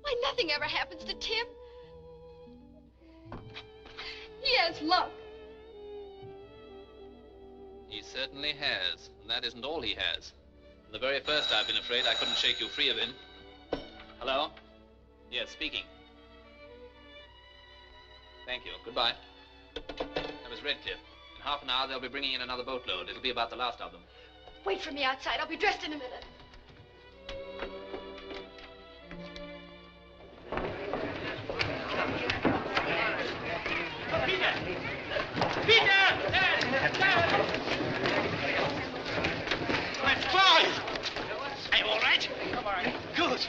S9: Why, nothing ever happens to Tim. He has luck.
S4: He certainly has. And that isn't all he has. From the very first, I've been afraid I couldn't shake you free of him. Hello? Yes, speaking. Thank you. Goodbye. That was Redcliffe. In half an hour, they'll be bringing in another boatload. It'll be about the last of them.
S9: Wait for me outside. I'll be dressed in a minute.
S6: Let's fly! Are you all right? I'm all right. Good.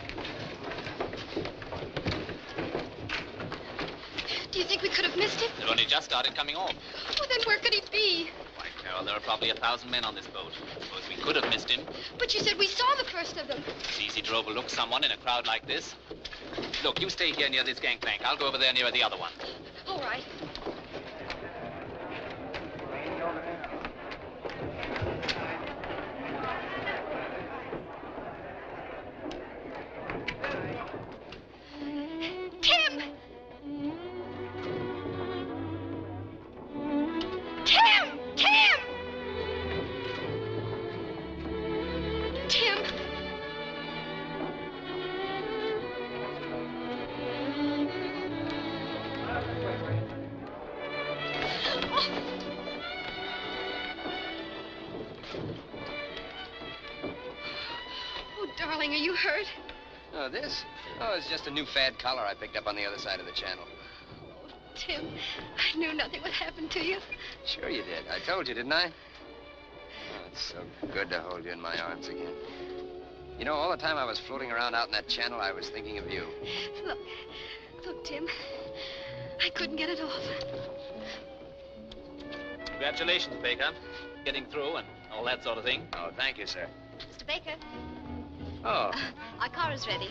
S9: Do you think we could have missed him?
S4: They've only just started coming off.
S9: Well, then where could he be?
S4: Why, Carol, there are probably 1,000 men on this boat. Suppose we could have missed him.
S9: But you said we saw the first of them.
S4: It's easy to overlook someone in a crowd like this. Look, you stay here near this gangplank. I'll go over there near the other one.
S9: All right. Tim! Tim! Tim! Tim! Darling, are you hurt?
S10: Oh, this? Oh, it's just a new fad collar I picked up on the other side of the channel.
S9: Tim, I knew nothing would happen to you.
S10: Sure you did. I told you, didn't I? Oh, it's so good to hold you in my arms again. You know, all the time I was floating around out in that channel, I was thinking of you.
S9: Look, Tim, I couldn't get it off.
S4: Congratulations, Baker. Getting through and all that sort of thing.
S10: Oh, thank you, sir.
S9: Mr. Baker,
S10: Oh,
S9: our car is ready.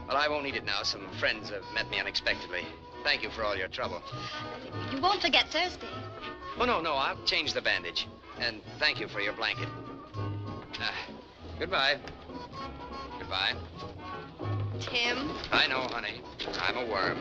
S10: well, I won't need it now. Some friends have met me unexpectedly. Thank you for all your trouble.
S9: You won't forget Thursday.
S10: Oh, no, I'll change the bandage. And thank you for your blanket. Goodbye. Goodbye.
S9: Tim.
S10: I know, honey. I'm a worm.